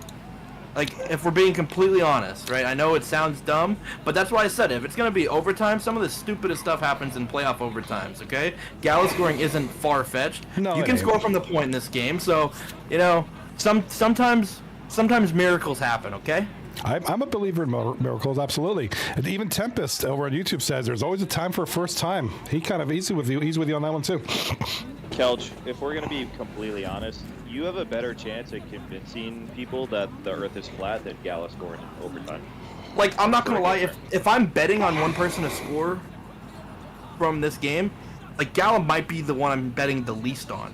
Like, if we're being completely honest, right? I know it sounds dumb, but that's why I said if it's going to be overtime, some of the stupidest stuff happens in playoff overtimes, okay? Gala scoring isn't far-fetched. No, you can score from the point in this game, so, you know, sometimes miracles happen, okay? I'm a believer in miracles, absolutely. And even Tempest over on YouTube says there's always a time for a first time. He's with you on that one too. Kelch, if we're going to be completely honest, you have a better chance at convincing people that the Earth is flat than Gala scoring in overtime. Like, I'm not going to lie, if I'm betting on one person to score from this game, like, Gala might be the one I'm betting the least on.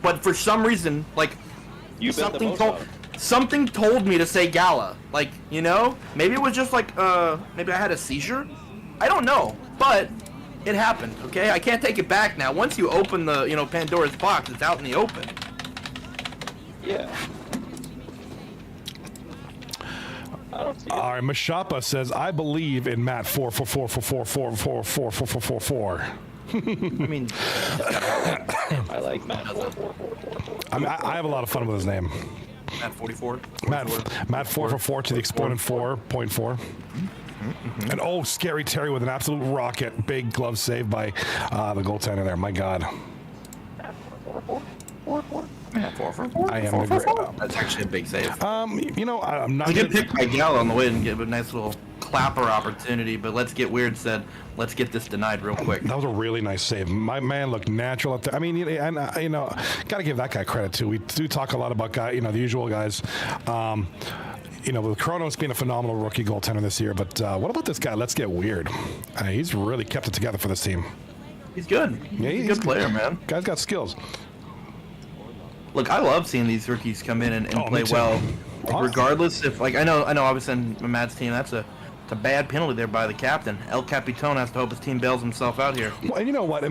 But for some reason, like, something told me to say Gala. Like, you know? Maybe it was just like, maybe I had a seizure? I don't know. But it happened, okay? I can't take it back now. Once you open the, you know, Pandora's box, it's out in the open. Yeah. I don't see it. All right, Mashapa says, I believe in Matt 4. I mean, I like Matt 4. I mean, I have a lot of fun with his name. Matt 44. Matt 4 to the exponent 4.4. And Scary Terry with an absolute rocket. Big glove save by the goaltender there. My God. Matt 4. I am agree. That's actually a big save. You know, I'm not. I get picked by Gala on the way and give a nice little clapper opportunity, but Let's Get Weird said, let's get this denied real quick. That was a really nice save. My man looked natural up there. I mean, and you know, got to give that guy credit too. We do talk a lot about the usual guys. You know, with Kronos being a phenomenal rookie goaltender this year, but what about this guy? Let's Get Weird. He's really kept it together for this team. He's good. Yeah, he's a good player, man. Guy's got skills. Look, I love seeing these rookies come in and play me too. well. Regardless if, like, I know obviously on Matt's team, that's a bad penalty there by the captain. El Capitan has to hope his team bails himself out here. Well, and you know what?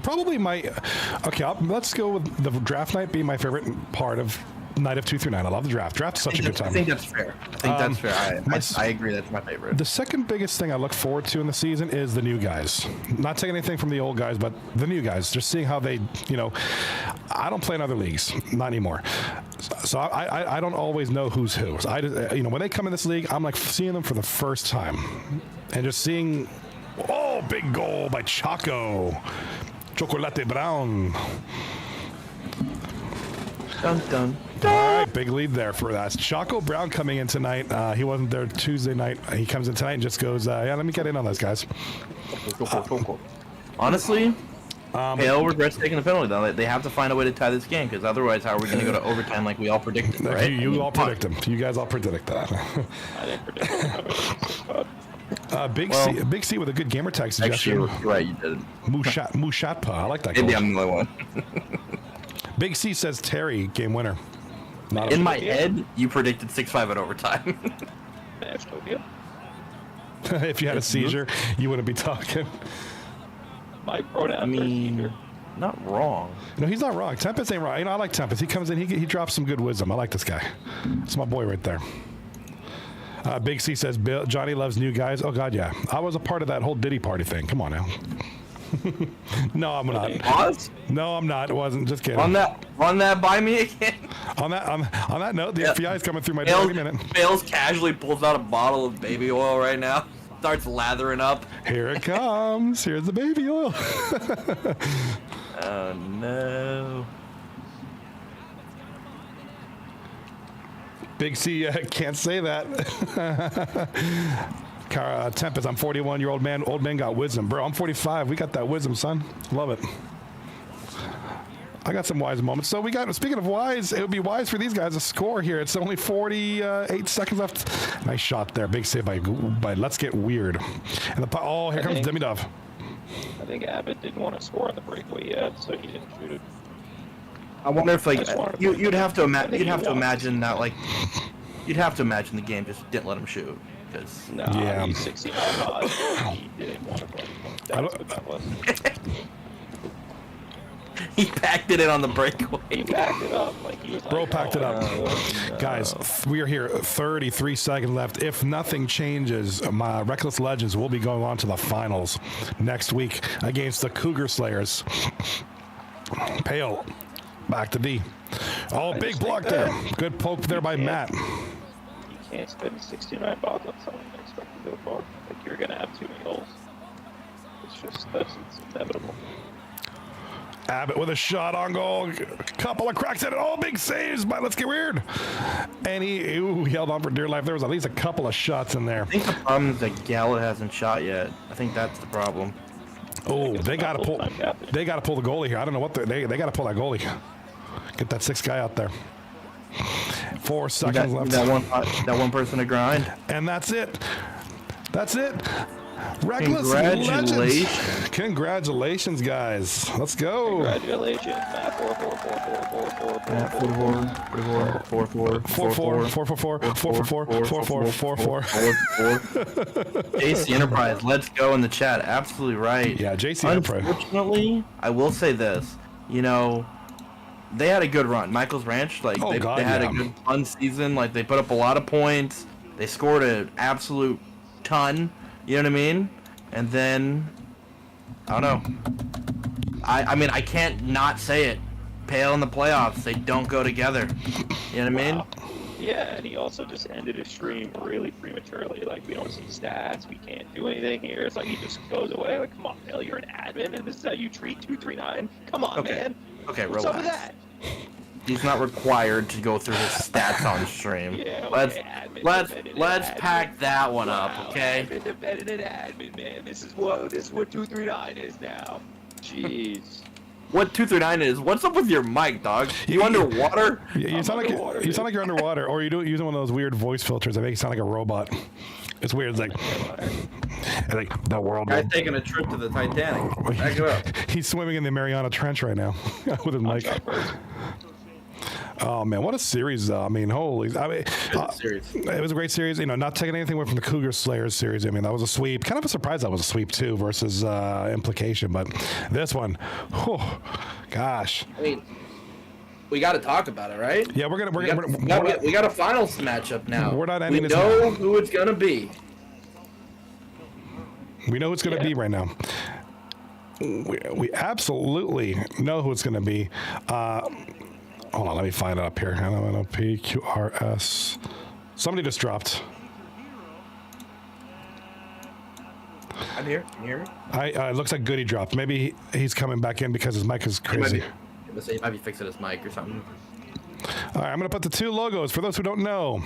Probably let's go with the draft night being my favorite part of night of 239. I love the draft. Draft is such a good time. I think that's fair. I agree. That's my favorite. The second biggest thing I look forward to in the season is the new guys. Not taking anything from the old guys, but the new guys. Just seeing how they, you know, I don't play in other leagues, not anymore. So I don't always know who's who. So I just, you know, when they come in this league, I'm like seeing them for the first time, and just seeing, big goal by Chaco, Chocolate Brown. Dun dun. All right, big lead there for that. Chaco Brown coming in tonight. He wasn't there Tuesday night. He comes in tonight and just goes, yeah, let me get in on this, guys. Honestly, Hale regrets taking the penalty, though. They have to find a way to tie this game, because otherwise, how are we going to go to overtime like we all predicted, right? You all predict them. You guys all predict that. I didn't predict Big C with a good gamer tag suggestion. Actually, right, you did. Mushatpa. I like that. Maybe I'm the one. Big C says Terry, game winner. In my head, you predicted 6-5 at overtime. If you had a seizure, you wouldn't be talking. My pronoun. I mean, not wrong. No, he's not wrong. Tempest ain't wrong. You know, I like Tempest. He comes in, he drops some good wisdom. I like this guy. It's my boy right there. Big C says, Johnny loves new guys. Oh, God, yeah. I was a part of that whole Diddy party thing. Come on now. No, I'm not. Pause? No, I'm not. It wasn't. Just kidding. Run that by me again. On that note, the FBI is coming through my door any minute. Bales casually pulls out a bottle of baby oil right now. Starts lathering up. Here it comes. Here's the baby oil. Oh, no. Big C can't say that. Tempest, I'm 41-year-old man. Old men got wisdom. Bro, I'm 45. We got that wisdom, son. Love it. I got some wise moments. So speaking of wise, it would be wise for these guys to score here. It's only 48 seconds left. Nice shot there. Big save by Let's Get Weird. And here comes Demi Dove. I think Abbott didn't want to score on the breakaway yet, so he didn't shoot it. I wonder if like I just wanted to- you'd have to I think he wants. imagine that like you'd have to imagine the game just didn't let him shoot because No, Yeah. he's 69 hot. He didn't want to play. That's what that was. he packed it in on the breakaway. He backed it up like he was Bro like, packed it up. no. Guys, we are here. 33 seconds left. If nothing changes, my Reckless Legends will be going on to the finals next week against the Cougar Slayers. Pale. Back to D. Oh, big just block think there. that Good poke there by can't- Matt. You can't spend 69 bucks on someone and expect to go far. Like, you're going to have too many goals. It's inevitable. Abbott with a shot on goal. Couple of cracks at it. Oh, big saves by Let's Get Weird. And he held on for dear life. There was at least a couple of shots in there. I think the problem is that Gallo hasn't shot yet. I think that's the problem. Oh, they got to pull. full-time captain. They got to pull the goalie here. I don't know what they got to pull that goalie. Get that sixth guy out there. 4 seconds left. That one person to grind. And that's it. That's it. Reckless Congratulations. Legends. Congratulations, guys. Let's go. Congratulations, Matt. 4-4. 4-4. JC Enterprise, let's go in the chat. Absolutely right. Yeah, JC Enterprise. Unfortunately, I will say this. You know, they had a good run. Michael's Ranch, like Oh, they God, had yeah. a good fun season. Like they put up a lot of points. They scored an absolute ton. You know what I mean? And then I don't know. I mean I can't not say it. Pale in the playoffs, they don't go together. You know what I mean? Yeah, and he also just ended his stream really prematurely. Like, we don't see stats, we can't do anything here. It's like he just goes away. Like, come on, Bill, you're an admin, and this is how you treat 239. Come on, Okay. man. Okay, What's up relax. with that? He's not required to go through his stats on stream. Yeah, let's okay, admin, let's defended let's admin. pack that one up, Wow, okay? Admin defended an admin, man. This is what 239 is now. Jeez. What 239 is? What's up with your mic, dog? You underwater? Yeah, you I'm sound underwater, like you sound like you're underwater, or you do using one of those weird voice filters that make you sound like a robot. It's weird. It's like the world. Guy's taking a trip to the Titanic. Back it up. He's swimming in the Mariana Trench right now with his mic. Oh man, what a series! I mean, holy! I mean, Good series. it was a great series. You know, not taking anything away from the Cougar Slayers series. I mean, that was a sweep. Kind of a surprise that was a sweep too versus Implication, but this one, whew, gosh. I mean, we got to talk about it, right? Yeah, we're We got a finals matchup now. We're not We ending this know now. who it's gonna be. We know who it's going to be right now. We absolutely know who it's going to be. Hold on, let me find it up here. NLPQRS. Somebody just dropped. I'm here. Can you hear me? It looks like Goody dropped. Maybe he's coming back in because his mic is crazy. He might be fixing his mic or something. All right, I'm going to put the two logos for those who don't know.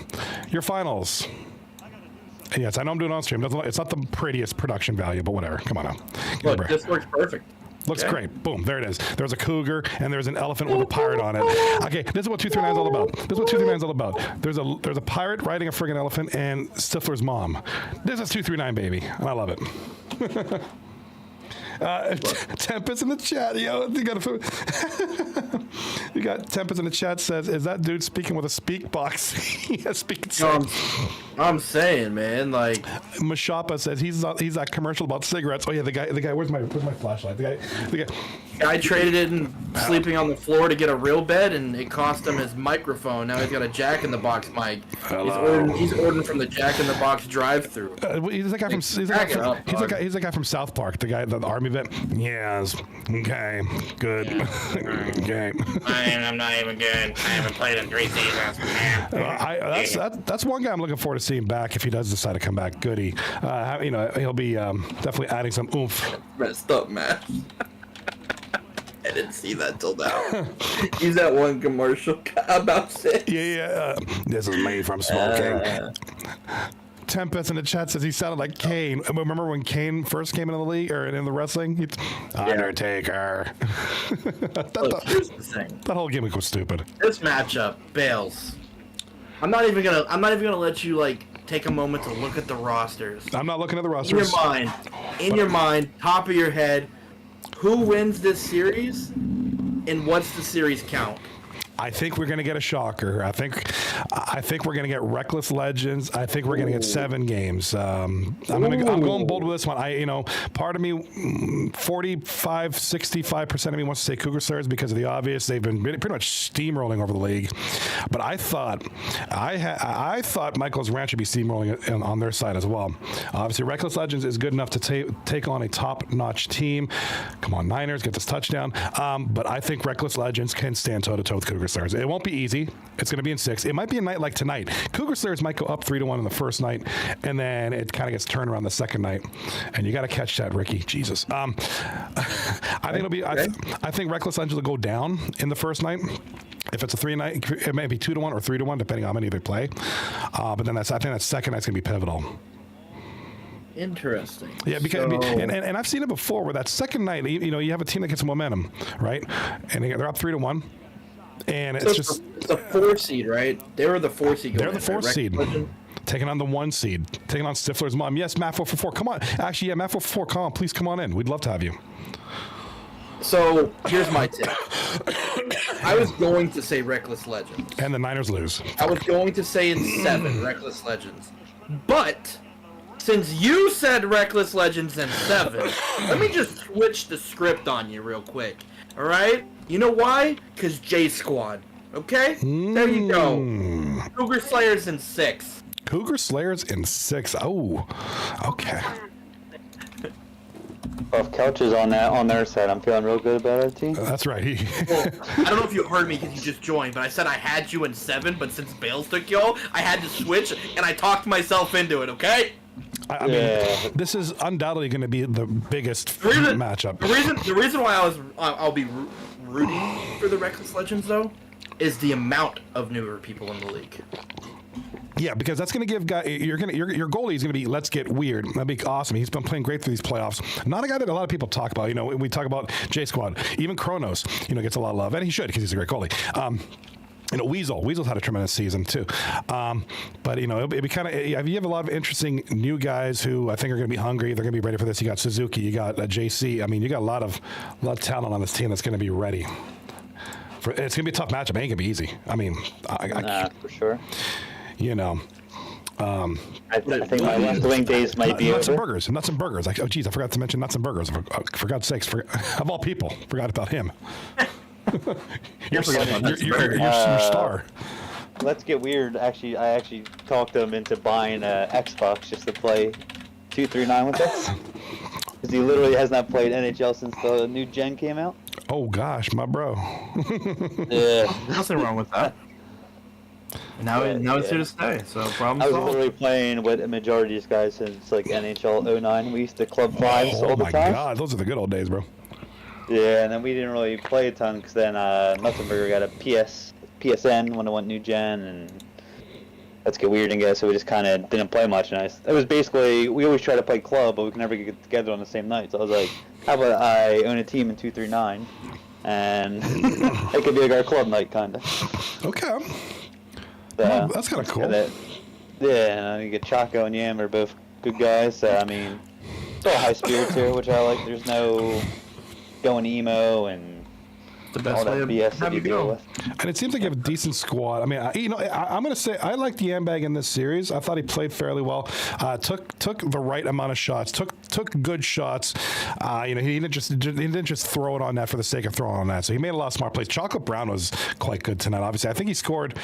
Your finals. Yes, I know I'm doing it on stream. It's not the prettiest production value, but whatever. Come on now. Give me a Look, break. this works perfect. Looks Okay. great. Boom, there it is. There's a cougar and there's an elephant with a pirate on it. Okay, this is what 239 is all about. This is what 239 is all about. There's a pirate riding a friggin' elephant and Stifler's mom. This is 239, baby, and I love it. Tempest in the chat, yo. You got Tempest in the chat says, "Is that dude speaking with a speak box?" Yeah, speaking. I'm saying, man, like Mashapa says he's that commercial about cigarettes. Oh yeah, the guy. Where's my flashlight? The guy. guy traded in sleeping on the floor to get a real bed, and it cost him his microphone. Now he's got a Jack in the Box mic. He's ordering from the Jack in the Box drive-through. He's that guy from. He's the guy from South Park. The guy, the army vet. Yes. Okay. Good. Okay. I'm not even good. I haven't played in 3 seasons. That's one guy I'm looking forward to seeing back if he does decide to come back. Goody. He'll be definitely adding some oomph. Messed up, man. I didn't see that till now. He's that one commercial about it. Yeah. This is me from smoking. Tempest in the chat says he sounded like Kane. Remember when Kane first came into the league or in the wrestling? Undertaker. Look, here's the thing. That whole gimmick was stupid. This matchup, Bales. I'm not even gonna let you like take a moment to look at the rosters. I'm not looking at the rosters. In your mind, top of your head, who wins this series, and what's the series count? I think we're going to get a shocker. I think we're going to get Reckless Legends. I think we're going to get 7 games. I'm going bold with this one. Part of me, 65% of me wants to say Cougar Slayers because of the obvious. They've been pretty much steamrolling over the league. But I thought Michael's Ranch would be steamrolling on their side as well. Obviously, Reckless Legends is good enough to take on a top-notch team. Come on, Niners, get this touchdown. But I think Reckless Legends can stand toe-to-toe with Cougar Slayers. It won't be easy. It's going to be in 6. It might be a night like tonight. Cougar Slayers might go up 3-1 in the first night, and then it kind of gets turned around the second night. And you got to catch that, Ricky. Jesus. I think it'll be. I think Reckless Legends will go down in the first night. If it's a 3-night, it may be 2-1 or 3-1, depending on how many they play. But then I think that second night's going to be pivotal. Interesting. Yeah, because and I've seen it before where that second night, you have a team that gets momentum, right? And they're up 3-1. And it's just the 4 seed, right? They were the 4 seed. They're the 4 seed. Taking on the 1 seed. Taking on Stifler's mom. Yes, Matt 444. Come on. Actually, yeah, Matt 444. Come on. Please come on in. We'd love to have you. So here's my tip. I was going to say Reckless Legends. And the Niners lose. I was going to say in 7 Reckless Legends. But since you said Reckless Legends in 7, let me just switch the script on you real quick. All right? You know why? Because J Squad. Okay? There you go. Cougar Slayers in 6. Cougar Slayers in 6. Oh, okay. Off couches on their side. I'm feeling real good about our team. That's right. Well, I don't know if you heard me because you just joined, but I said I had you in 7, but since Bales took y'all, I had to switch, and I talked myself into it, okay? I mean, this is undoubtedly going to be the biggest matchup. The reason why I'll be rooting for the Reckless Legends, though, is the amount of newer people in the league. Yeah, because that's going to give your goalie is going to be let's get weird. That'd be awesome. He's been playing great through these playoffs. Not a guy that a lot of people talk about. We talk about J Squad, even Kronos. Gets a lot of love, and he should because he's a great goalie. Weasel's had a tremendous season too. But it'd be kind of you have a lot of interesting new guys who I think are going to be hungry. They're going to be ready for this. You got Suzuki, you got JC. I mean, you got a lot of talent on this team that's going to be ready. It's going to be a tough matchup. It ain't going to be easy. I mean, for sure. I think my West Wing days might be nuts over. Nuts and burgers. Like, oh, geez, I forgot to mention Nuts and Burgers. For God's sakes, of all people, forgot about him. Your star. Let's get weird. Actually, I talked them into buying an Xbox just to play 239 with us. Because he literally has not played NHL since the new gen came out. Oh gosh, my bro. Yeah. Nothing wrong with that. Now it's here to stay, so problem I was solved. literally playing with a majority of these guys since like NHL 09. We used to club 5s all the time. Oh my god, those are the good old days, bro. Yeah, and then we didn't really play a ton because then Nutzenberger got a PSN when I went new gen, and let's get weird and guess, so we just kind of didn't play much. And it was basically, we always try to play club, but we could never get together on the same night. So I was like, how about I own a team in 239, and it could be like our club night, kind of. Okay. Well, that's kind of cool. And you get Chaco and Yam are both good guys. So, I mean, it's all high spirits here, which I like. There's no going emo and the best all that way BS that you deal with. And it seems like you have a decent squad. I mean, I'm going to say I like the Yambag in this series. I thought he played fairly well. Took the right amount of shots. Took good shots. He didn't just throw it on net for the sake of throwing on net. So he made a lot of smart plays. Chocolate Brown was quite good tonight. Obviously, I think he scored.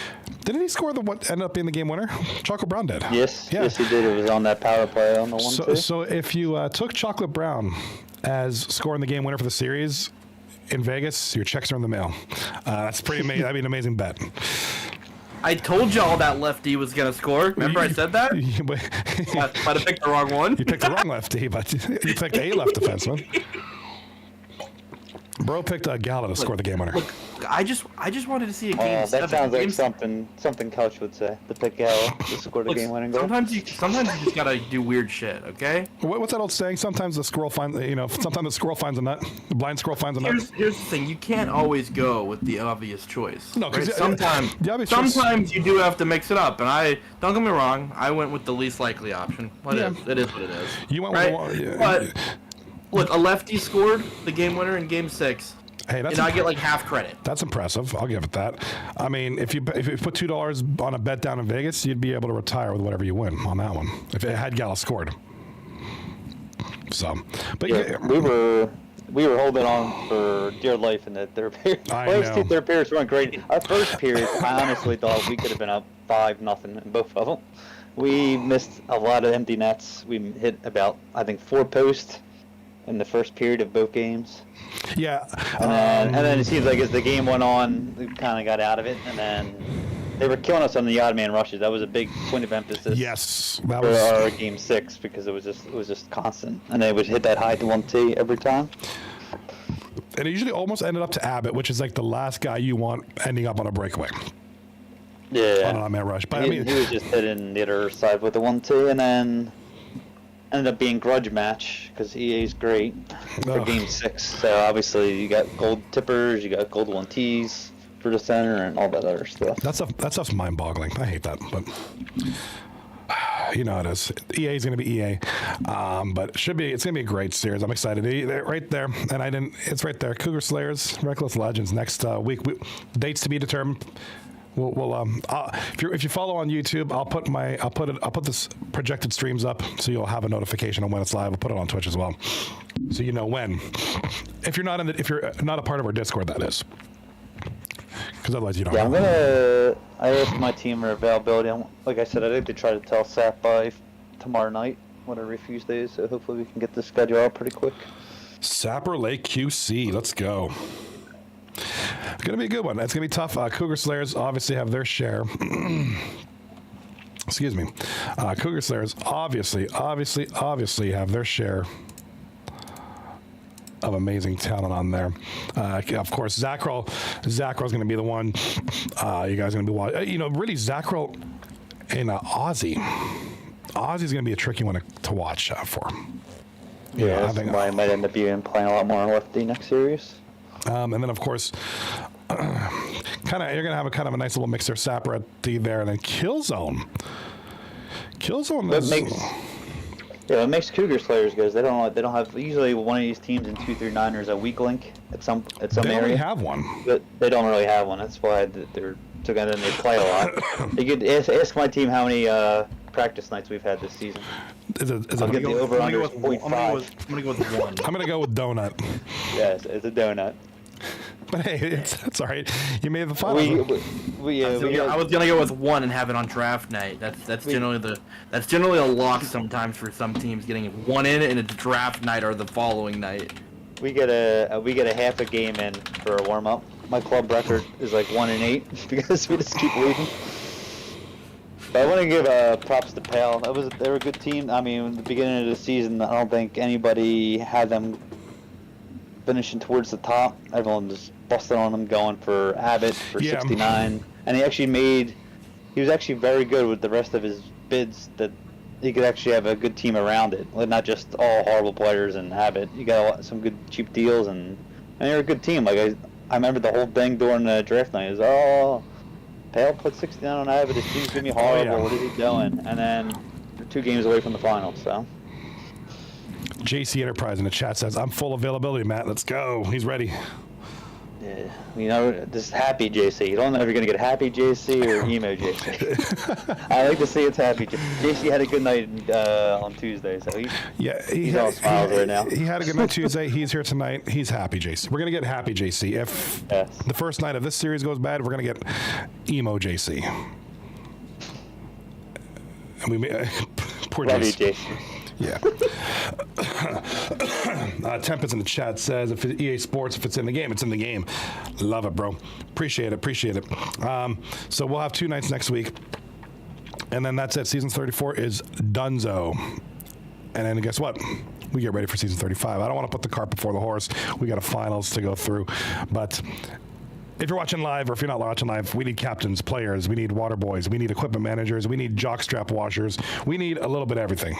Didn't he score what ended up being the game winner? Chocolate Brown did. Yes, yes, he did. It was on that power play on the 1-2. So if you took Chocolate Brown as scoring the game winner for the series in Vegas, your checks are in the mail. That's pretty amazing. That'd be an amazing bet. I told y'all that lefty was gonna score. Remember I said that? Might have picked the wrong one. You picked the wrong lefty, but you picked a left defenseman. Bro picked a Gala to score the game winner. I just wanted to see a game Oh, seven. that sounds like Game something Couch would say. The Pickel to score the Look, game-winning goal. sometimes you just gotta do weird shit, okay? What's that old saying? Sometimes the squirrel finds, sometimes the squirrel finds a nut. The blind squirrel finds a nut. Here's the thing: you can't always go with the obvious choice. No, 'cause right? the obvious choice- sometimes you do have to mix it up. And don't get me wrong, I went with the least likely option. It is what it is. You went right? with the one. But look, a lefty scored the game winner in Game 6. Hey, that's And I get like half credit. That's impressive. I'll give it that. I mean, if you put $2 on a bet down in Vegas, you'd be able to retire with whatever you win on that one. If it had Gala scored. So, but Yeah, we were holding on for dear life in the third period. I First know. two third periods weren't great. Our first period, I honestly thought we could have been up 5-0 in both of them. We missed a lot of empty nets. We hit about, I think, 4 posts in the first period of both games. yeah. And then it seems like as the game went on, we kind of got out of it. And then they were killing us on the odd man rushes. That was a big point of emphasis. Yes, that For was. our game 6 because it was just constant, and they would hit that high to 1T every time. And it usually almost ended up to Abbott, which is like the last guy you want ending up on a breakaway Yeah, on an on-man rush. But he, I mean, he was just hitting the other side with the 1T, and then ended up being grudge match because EA's great for Ugh. game 6. So obviously you got gold tippers, you got gold 1Ts for the center, and all that other stuff. that stuff's mind-boggling. I hate that, but you know it is. EA is going to be EA, but it's going to be a great series. I'm excited. They're right there, and it's right there. Cougar Slayers, Reckless Legends next week. Dates to be determined. If you follow on YouTube, I'll put this projected streams up so you'll have a notification on when it's live. I'll put it on Twitch as well, so you know when. If you're not a part of our Discord, that is, because otherwise you don't. Yeah, I asked my team for availability. Like I said, I'd like to try to tell Sap by tomorrow night what our refuse day is, so hopefully we can get the schedule out pretty quick. Sapper Lake QC, let's go. It's going to be a good one. It's going to be tough. Cougar Slayers obviously have their share. Excuse me. Cougar Slayers obviously have their share of amazing talent on there. Of course, Zackrell is going to be the one you guys are going to be watching. Really, Zackrell and Ozzy. Ozzy's going to be a tricky one to watch for. Yeah, I that's think. why I might end up playing a lot more on lefty next series. And then, of course, you're going to have a kind of a nice little mixer Sapper at there, and then Killzone. Killzone is... What makes Cougar Slayers good is they don't have usually one of these teams in 2 through 9 is a weak link at some They area. already have one. But they don't really have one. That's why they're together and they play a lot. You could ask my team how many practice nights we've had this season. I'll get the over under 0.5. I'm gonna go with 1. I'm going to go with Donut. Yes, it's a donut. But hey, it's all right. You made the final. I was gonna go with 1 and have it on draft night. That's generally a lock sometimes for some teams getting 1 in and it's draft night or the following night. We get a half a game in for a warm up. My club record is like 1-8 because we just keep leaving. But I want to give props to Pale. They were a good team. I mean, at the beginning of the season, I don't think anybody had them finishing towards the top. Everyone just busted on them, going for Abbott for 69. And he was actually very good with the rest of his bids that he could actually have a good team around it. Like, not just all horrible players and Abbott. You got some good cheap deals, and they're a good team. Like I remember the whole thing during the draft night is, Pale put 69 on Abbott. His team's gonna be horrible. What is he doing? And then they're 2 games away from the finals. So. JC Enterprise in the chat says, I'm full availability, Matt. Let's go. He's ready. Yeah, this is happy JC. You don't know if you're going to get happy JC or emo JC. I like to see it's happy. JC had a good night on Tuesday, so he's all smiles right now. He had a good night Tuesday. He's here tonight. He's happy, JC. We're going to get happy, JC. If the first night of this series goes bad, we're going to get emo JC. And poor Love JC. you, JC. Yeah. Tempest in the chat says, if it's EA Sports, if it's in the game, it's in the game. Love it, bro. Appreciate it. So we'll have 2 nights next week. And then that's it. Season 34 is donezo. And then guess what? We get ready for season 35. I don't want to put the cart before the horse. We got a finals to go through. But If you're watching live or if you're not watching live, we need captains, players, we need water boys, we need equipment managers, we need jockstrap washers, we need a little bit of everything.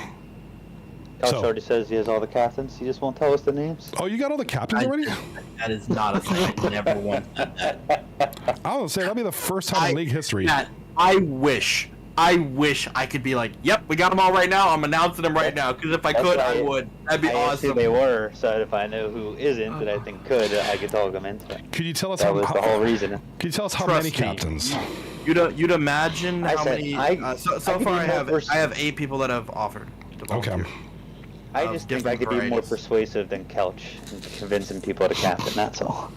Coach already says he has all the captains. He just won't tell us the names. Oh, you got all the captains already? That is not a thing. I never won. I was say that'd be the first time in league history. Matt, I wish I could be like, yep, we got them all right now. I'm announcing them right now. Because if I could, I would. That'd be I asked who awesome. they were, so if I know who isn't that I think could, I could talk them into it. Could you tell us That was the whole reason. Could you tell us how Trust many me. captains? You'd imagine I how said, many. So I far, could be I more have 8 people that have offered to volunteer. Okay. I of just think I different could be more varieties. persuasive than Couch in convincing people to captain, that's all.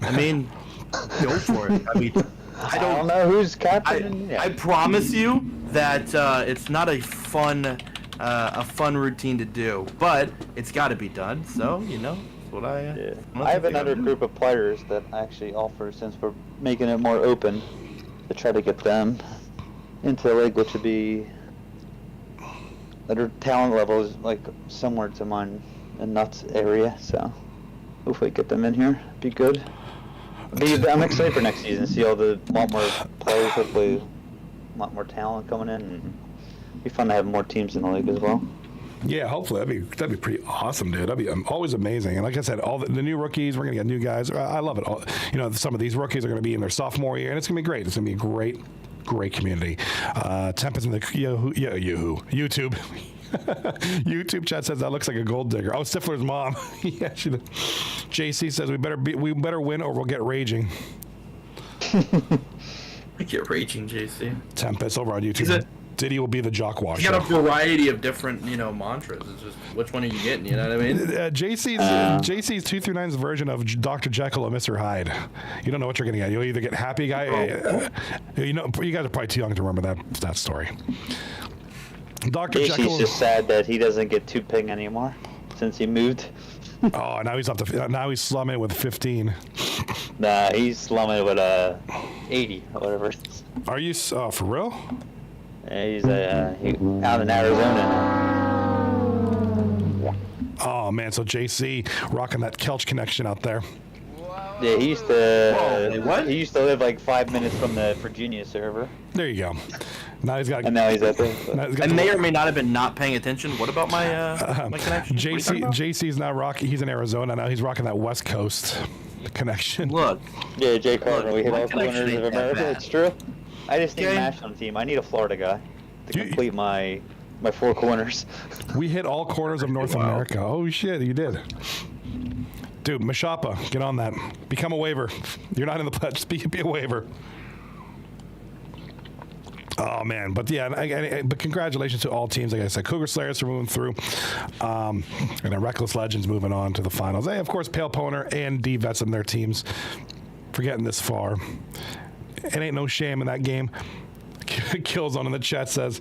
I mean, go for it. I mean, I don't know who's captain. I promise you that it's not a fun routine to do, but it's got to be done. So that's what I. Yeah. what I have think another do. group of players that actually offer, since we're making it more open, to try to get them into the league, which would be their talent level is like similar to mine in Nuts area. So hopefully get them in here. Be good. I'm excited for next season. See all the lot more players, hopefully a lot more talent coming in, and be fun to have more teams in the league as well. Yeah, hopefully that'd be pretty awesome, dude. That'd be always amazing. And like I said, all the new rookies, we're gonna get new guys. I love it. Some of these rookies are gonna be in their sophomore year, and it's gonna be great. It's gonna be a great community. Tempest in the YouTube. YouTube chat says that looks like a gold digger. Oh, Stifler's mom. Yeah, JC says we better win or we'll get raging. I get raging, JC. Tempest over on YouTube. Diddy will be the jock You washer. got a variety of different, mantras. It's just which one are you getting? You know what I mean? JC's 2 through 9's version of Dr. Jekyll and Mr. Hyde. You don't know what you're gonna get. You'll either get happy guy. You guys are probably too young to remember that story. Dr. JC's Jekyll. just sad that he doesn't get 2 ping anymore since he moved. Oh, now he's slumming with 15. Nah, he's slumming with 80 or whatever. Are you for real? Yeah, he's out in Arizona now. Oh man, so JC rocking that Kelch connection out there. Yeah, he used to. Whoa, what? He used to live like 5 minutes from the Virginia server, There you go. Now he's got. and now he's up there. now he's got I the- may or may not have been not paying attention. What about my my connection? JC's now rocking. He's in Arizona now. He's rocking that West Coast connection. Look, Yeah, Jay Carter, we hit my all the winners connection of ain't that America. bad. It's true. I just need Okay. a national team. I need a Florida guy to You- complete my 4 corners. We hit all corners of North America. Oh shit, you did. Dude, Mashapa, get on that. Become a waiver. You're not in the pledge. Just be a waiver. Oh man, but yeah, but congratulations to all teams. Like I said, Cougar Slayers are moving through, and then Reckless Legends moving on to the finals. Hey, of course, Pale Poner and D Vets and their teams for getting this far. It ain't no shame in that game. Killzone in the chat says,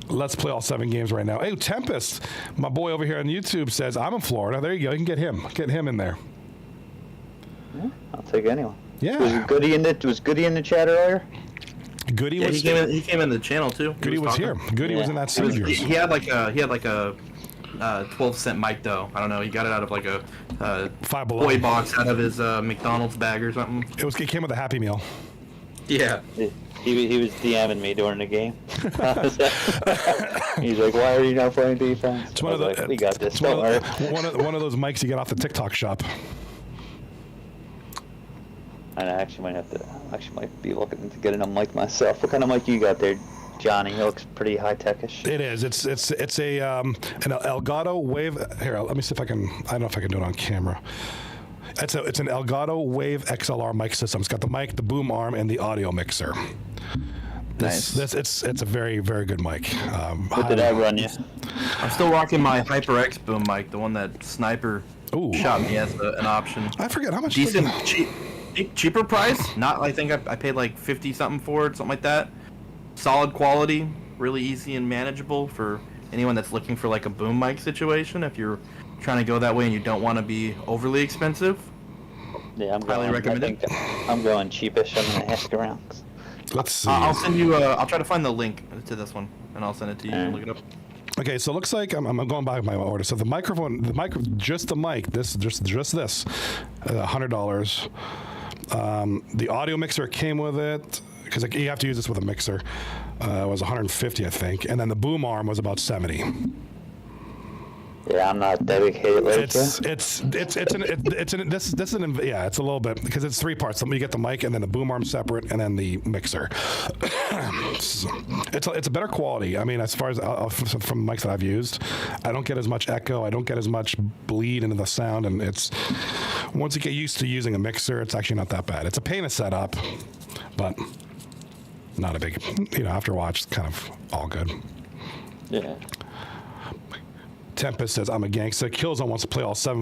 let's play all 7 games right now. Hey, Tempest, my boy over here on YouTube says, I'm in Florida. There you go. You can get him. Get him in there. I'll take anyone. Yeah. Was Goody in the chat earlier? Goody yeah, was he came in the channel too. He Goody was talking. here. Goody was Yeah. in that He, was, series. he had like a 12-cent mic though. I don't know. He got it out of like a Five Below. toy box out of his McDonald's bag or something. It came with a Happy Meal. Yeah. He was DMing me during the game. He's like, "Why are you not playing defense?" It's one I of was the. like, "We got this. It's Don't worry." one of those mics you get off the TikTok shop. And I actually might be looking to get a mic myself. What kind of mic you got there, Johnny? It looks pretty high techish. It is. It's a an Elgato Wave. Here, let me see if I can. I don't know if I can do it on camera. It's an Elgato Wave XLR mic system. It's got the mic, the boom arm, and the audio mixer. It's a very, very good mic. What did I run you? I'm still rocking my HyperX boom mic, the one that Sniper Ooh. shot me as an option. I forget how much. Decent, cheaper price. Not, I think I paid like 50 something for it, something like that. Solid quality, really easy and manageable for anyone that's looking for like a boom mic situation. If you're trying to go that way and you don't want to be overly expensive, Yeah, I'm highly going. recommend I it. think I'm going cheapish. I'm gonna ask around. Let's see. I'll send you. I'll try to find the link to this one, and I'll send it to you. You can look it up. Okay, so it looks like I'm going by my order. So the microphone, just the mic, just this, $100. The audio mixer came with it because you have to use this with a mixer. It was $150, I think, and then the boom arm was about $70. Yeah, I'm not dedicated like It's you. it's a little bit because it's 3 parts. You get the mic and then the boom arm separate and then the mixer. It's a better quality. I mean, as far as from the mics that I've used, I don't get as much echo. I don't get as much bleed into the sound, and it's once you get used to using a mixer, it's actually not that bad. It's a pain to set up, but not a big. After watch, it's kind of all good. Yeah. Tempest says, I'm a gangster. Killzone wants to play all 7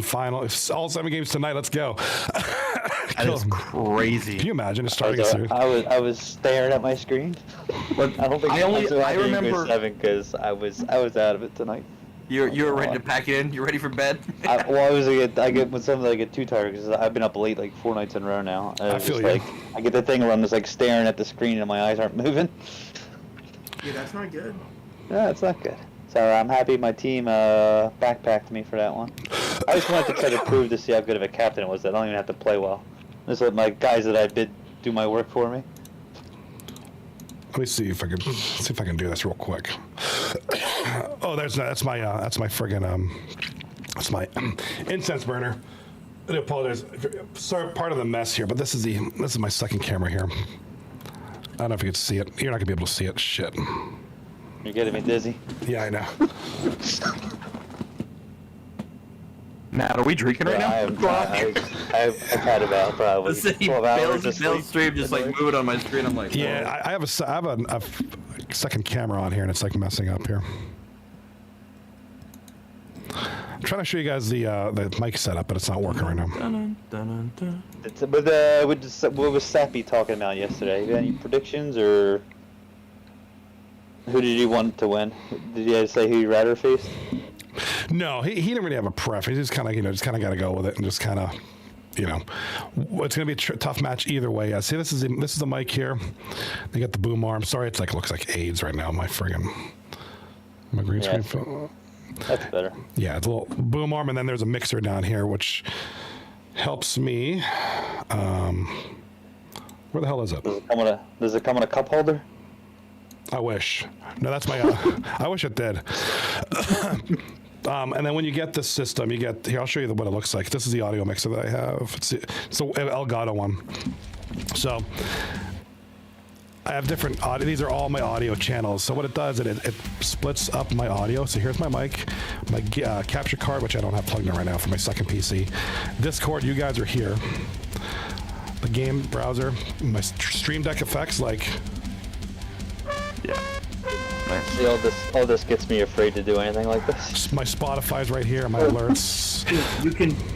games tonight. Let's go. That is crazy. Can you imagine just starting a series? I was staring at my screen. But I don't think I remember 7 because I was out of it tonight. you were ready to pack it in. You ready for bed? I get with something I get too tired because I've been up late like 4 nights in a row now. And I it's feel just you. I get the thing where I'm just like staring at the screen and my eyes aren't moving. Yeah, that's not good. No, it's not good. So I'm happy my team backpacked me for that one. I just wanted to try to prove to see how good of a captain it was that I don't even have to play well. Just let my guys that I bid do my work for me. Let me see if I can do this real quick. Oh, that's my friggin' that's my incense burner. I apologize. Sorry, part of the mess here, but this is my second camera here. I don't know if you can see it. You're not gonna be able to see it. Shit. You're getting me dizzy. Yeah, I know. Matt, are we drinking right I've had about probably now? 12 hours of Bale's sleep. stream just like moving on my screen. I'm like, Yeah, whoa. I have a second camera on here, and it's like messing up here. I'm trying to show you guys the mic setup, but it's not working right now. Dun, dun, dun, dun. What was Sappy talking about yesterday? You got any predictions, or who did you want to win? Did you say who you'd rather face? No, he didn't really have a preference. He just kind of got to go with it and just kind of, it's gonna be a tough match either way. See, this is the mic here. They got the boom arm. Sorry, it looks like AIDS right now. My green Yeah. screen. That's better. Yeah, it's a little boom arm, and then there's a mixer down here, which helps me. Where the hell is it? Does it come in a cup holder? I wish. No, that's my. I wish it did. And then when you get this system, you get here. I'll show you what it looks like. This is the audio mixer that I have. It's an Elgato one. So I have different audio. These are all my audio channels. So what it does, it splits up my audio. So here's my mic, my capture card, which I don't have plugged in right now for my second PC. Discord, you guys are here. The game browser, my Stream Deck effects, like. Yeah. See, all this gets me afraid to do anything like this. My Spotify's right here, my alerts. You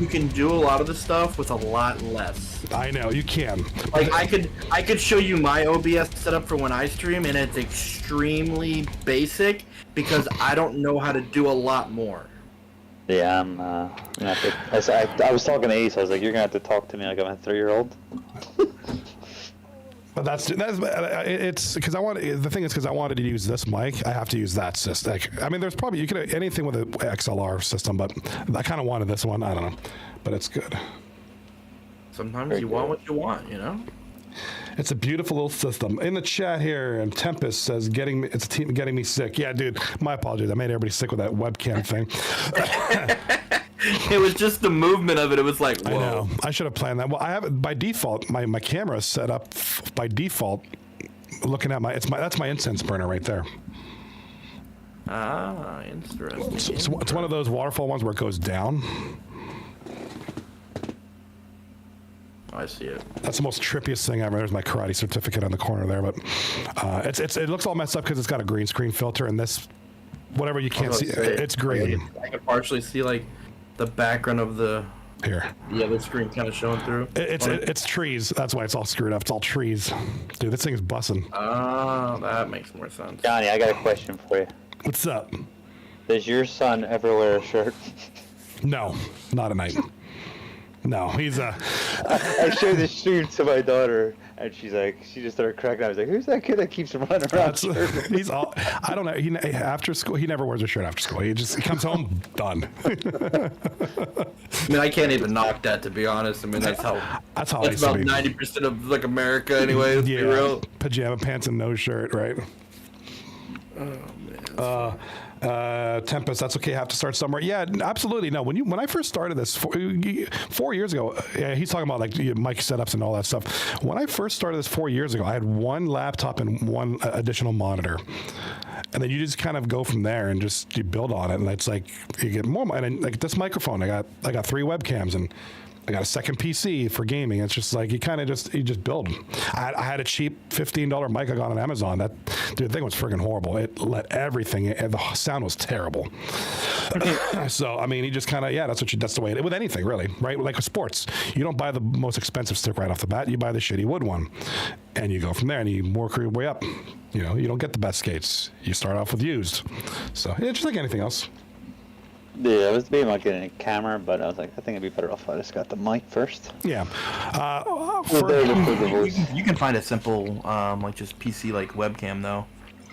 can do a lot of the stuff with a lot less. I know, you can. Like I could show you my OBS setup for when I stream, and it's extremely basic because I don't know how to do a lot more. Yeah, I was talking to Ace. I was like, "You're gonna have to talk to me like I'm a 3-year-old." But it's because the thing is because I wanted to use this mic, I have to use that system. I mean, there's probably you could anything with an XLR system, but I kind of wanted this one. I don't know, but it's good. Sometimes you want what you want, It's a beautiful little system. In the chat here, and Tempest says getting me sick. Yeah, dude, my apologies. I made everybody sick with that webcam thing. It was just the movement of it. It was like, whoa. I know. I should have planned that. Well, I have it by default. My camera is set up by default. Looking at that's my incense burner right there. Ah, interesting. It's one of those waterfall ones where it goes down. I see it. That's the most trippiest thing ever. There's my karate certificate on the corner there, but it looks all messed up because it's got a green screen filter, and this whatever you can't see, it's green. I can partially see like the background of the other screen kind of showing through. It's trees. That's why it's all screwed up. It's all trees. Dude, this thing is bussing. Oh, that makes more sense. Johnny, I got a question for you. What's up? Does your son ever wear a shirt? No, not at night. No, he's a. I showed the stream to my daughter, and she just started cracking up. I was like, "Who's that kid that keeps running around?" He's all. I don't know. After school, he never wears a shirt after school. He comes home done. I mean, I can't even knock that, to be honest. I mean, that's how That's about 90% of like America, anyway. Let's be real. Pajama pants and no shirt, right? Oh man. Tempest, that's okay. Have to start somewhere. Yeah, absolutely. No, when I first started this 4 years ago, he's talking about like mic setups and all that stuff. When I first started this 4 years ago, I had one laptop and one additional monitor, and then you just kind of go from there and just you build on it, and it's like you get more. And then, like this microphone, I got 3 webcams and I got a second PC for gaming. It's just like you just build. I had a cheap $15 mic I got on Amazon. The thing was friggin' horrible. It let everything. The sound was terrible. So I mean, he just kind of that's the way it is with anything really, right? Like with sports, you don't buy the most expensive stick right off the bat. You buy the shitty wood one, and you go from there and you work your way up. You know, you don't get the best skates. You start off with used. So yeah, just like anything else. Yeah, I was debating about getting a camera, but I was like, I think it'd be better off if I just got the mic first. Yeah. You can find a simple, like just PC like webcam though,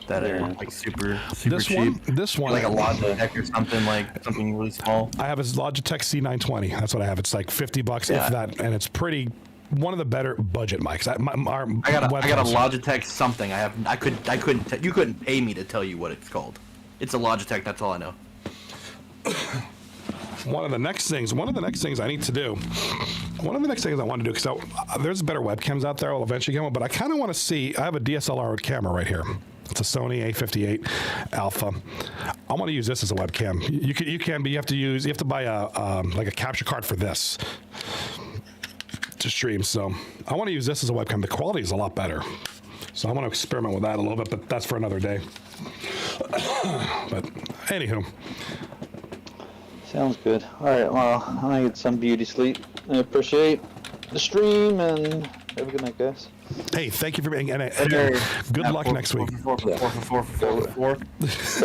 that are like super cheap. This one, like a Logitech or something, like something really small. I have a Logitech C920. That's what I have. It's like $50 if that, and it's pretty. One of the better budget mics. I got a Logitech something. You couldn't pay me to tell you what it's called. It's a Logitech. That's all I know. One of the next things I need to do. One of the next things I want to do, because there's better webcams out there. I'll eventually get one, but I kind of want to see. I have a DSLR camera right here. It's a Sony A58 Alpha. I want to use this as a webcam. You can, but you have to buy like a capture card for this to stream. So I want to use this as a webcam. The quality is a lot better. So I want to experiment with that a little bit, but that's for another day. But anywho. Sounds good. All right, well, I'm going to get some beauty sleep. I appreciate the stream, and have a good night, guys. Hey, thank you for being. And good luck next week. Four. Go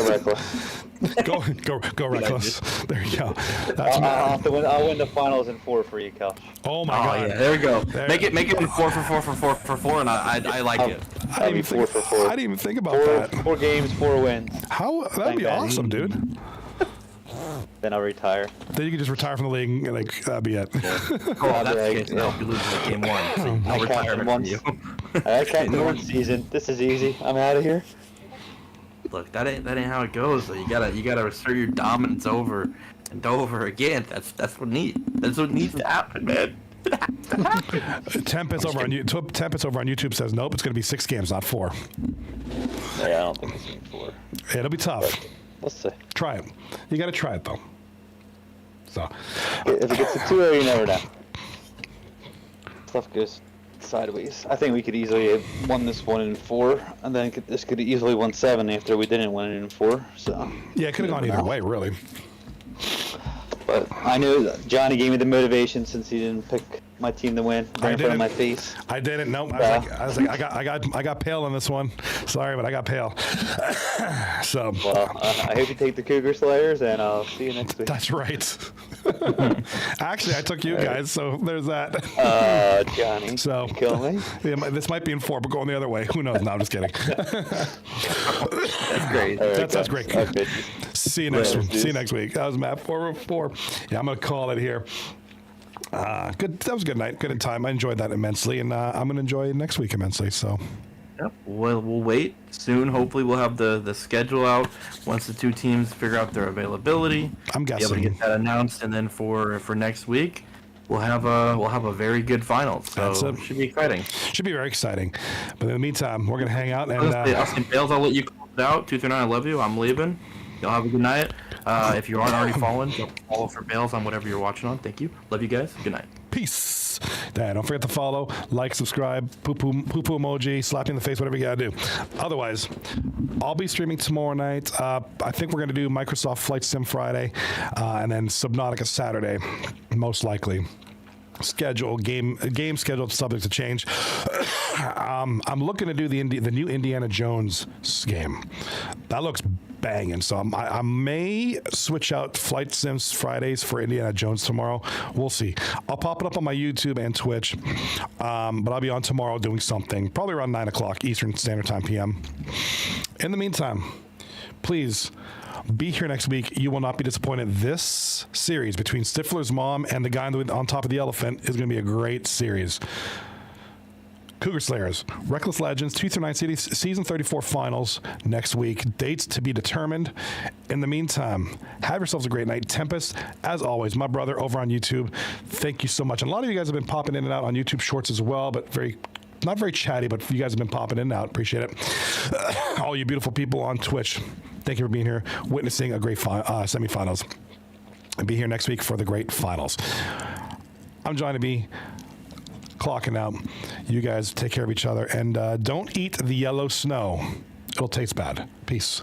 Reckless. Go Reckless. There you go. I'll win the finals in 4 for you, Cal. Oh my God! Yeah, there we go. Make it 4 for 4, and I like it. I didn't even think 4 for 4. I didn't even think about that. 4 games, 4 wins. How that'd be awesome, dude. Then I'll retire. Then you can just retire from the league, and like that'd be it. Oh, that's the case. I'll be losing at game 1. So no retirement from you. I can't do 1 season. This is easy. I'm out of here. Look, that ain't how it goes. So you gotta assert your dominance over and over again. That's what needs to happen, man. Tempest over on YouTube says nope. It's gonna be 6 games, not 4. Yeah, I don't think it's going to be 4. It'll be tough. Let's see. Try it. You got to try it though. So, if it gets to 2-0, you never know. Stuff goes sideways. I think we could easily have won this one in 4, and then this could have easily won 7 after we didn't win it in 4. So yeah, it could have gone either way, really. But I knew Johnny gave me the motivation since he didn't pick my team to win right in front of my face. I didn't. Nope. I was like, I got pale on this one. Sorry, but I got pale. So. Well, I hope you take the Cougar Slayers, and I'll see you next week. That's right. Actually, I took you guys, so there's that. Johnny. So kill me. Yeah, this might be in 4, but going the other way. Who knows? No, I'm just kidding. That's great. That's great. Okay. See you next week. See you next week. That was Matt 404. Yeah, I'm gonna call it here. Good. That was a good night. Good time. I enjoyed that immensely, and I'm gonna enjoy it next week immensely. So. Yep. We'll wait soon. Hopefully, we'll have the schedule out once the 2 teams figure out their availability. I'm guessing. Be able to get that announced, and then for next week, we'll have a very good final. So it should be exciting. Should be very exciting. But in the meantime, we're gonna hang out and. Austin Bales, I'll let you close it out. 239, I love you. I'm leaving. Y'all have a good night. If you aren't already following, follow for Bales on whatever you're watching on. Thank you. Love you guys. Good night. Peace. Don't forget to follow, like, subscribe, poo-poo emoji, slap you in the face, whatever you gotta do. Otherwise, I'll be streaming tomorrow night. I think we're gonna do Microsoft Flight Sim Friday, and then Subnautica Saturday, most likely. Game schedule subject to change. I'm looking to do the new Indiana Jones game. That looks banging. So I may switch out Flight Sims Fridays for Indiana Jones tomorrow. We'll see. I'll pop it up on my YouTube and Twitch, but I'll be on tomorrow doing something, probably around 9 o'clock Eastern Standard Time PM. In the meantime, please be here next week. You will not be disappointed. This series between Stifler's mom and the guy on top of the elephant is going to be a great series. Cougar Slayers, Reckless Legends, 2-9 Cities, Season 34 Finals next week. Dates to be determined. In the meantime, have yourselves a great night. Tempest, as always, my brother over on YouTube, thank you so much. And a lot of you guys have been popping in and out on YouTube Shorts as well, but not very chatty, but you guys have been popping in and out. Appreciate it. All you beautiful people on Twitch, thank you for being here, witnessing a great semifinals. And be here next week for the great finals. I'm Johnny B, clocking out. You guys take care of each other, and don't eat the yellow snow. It'll taste bad. Peace.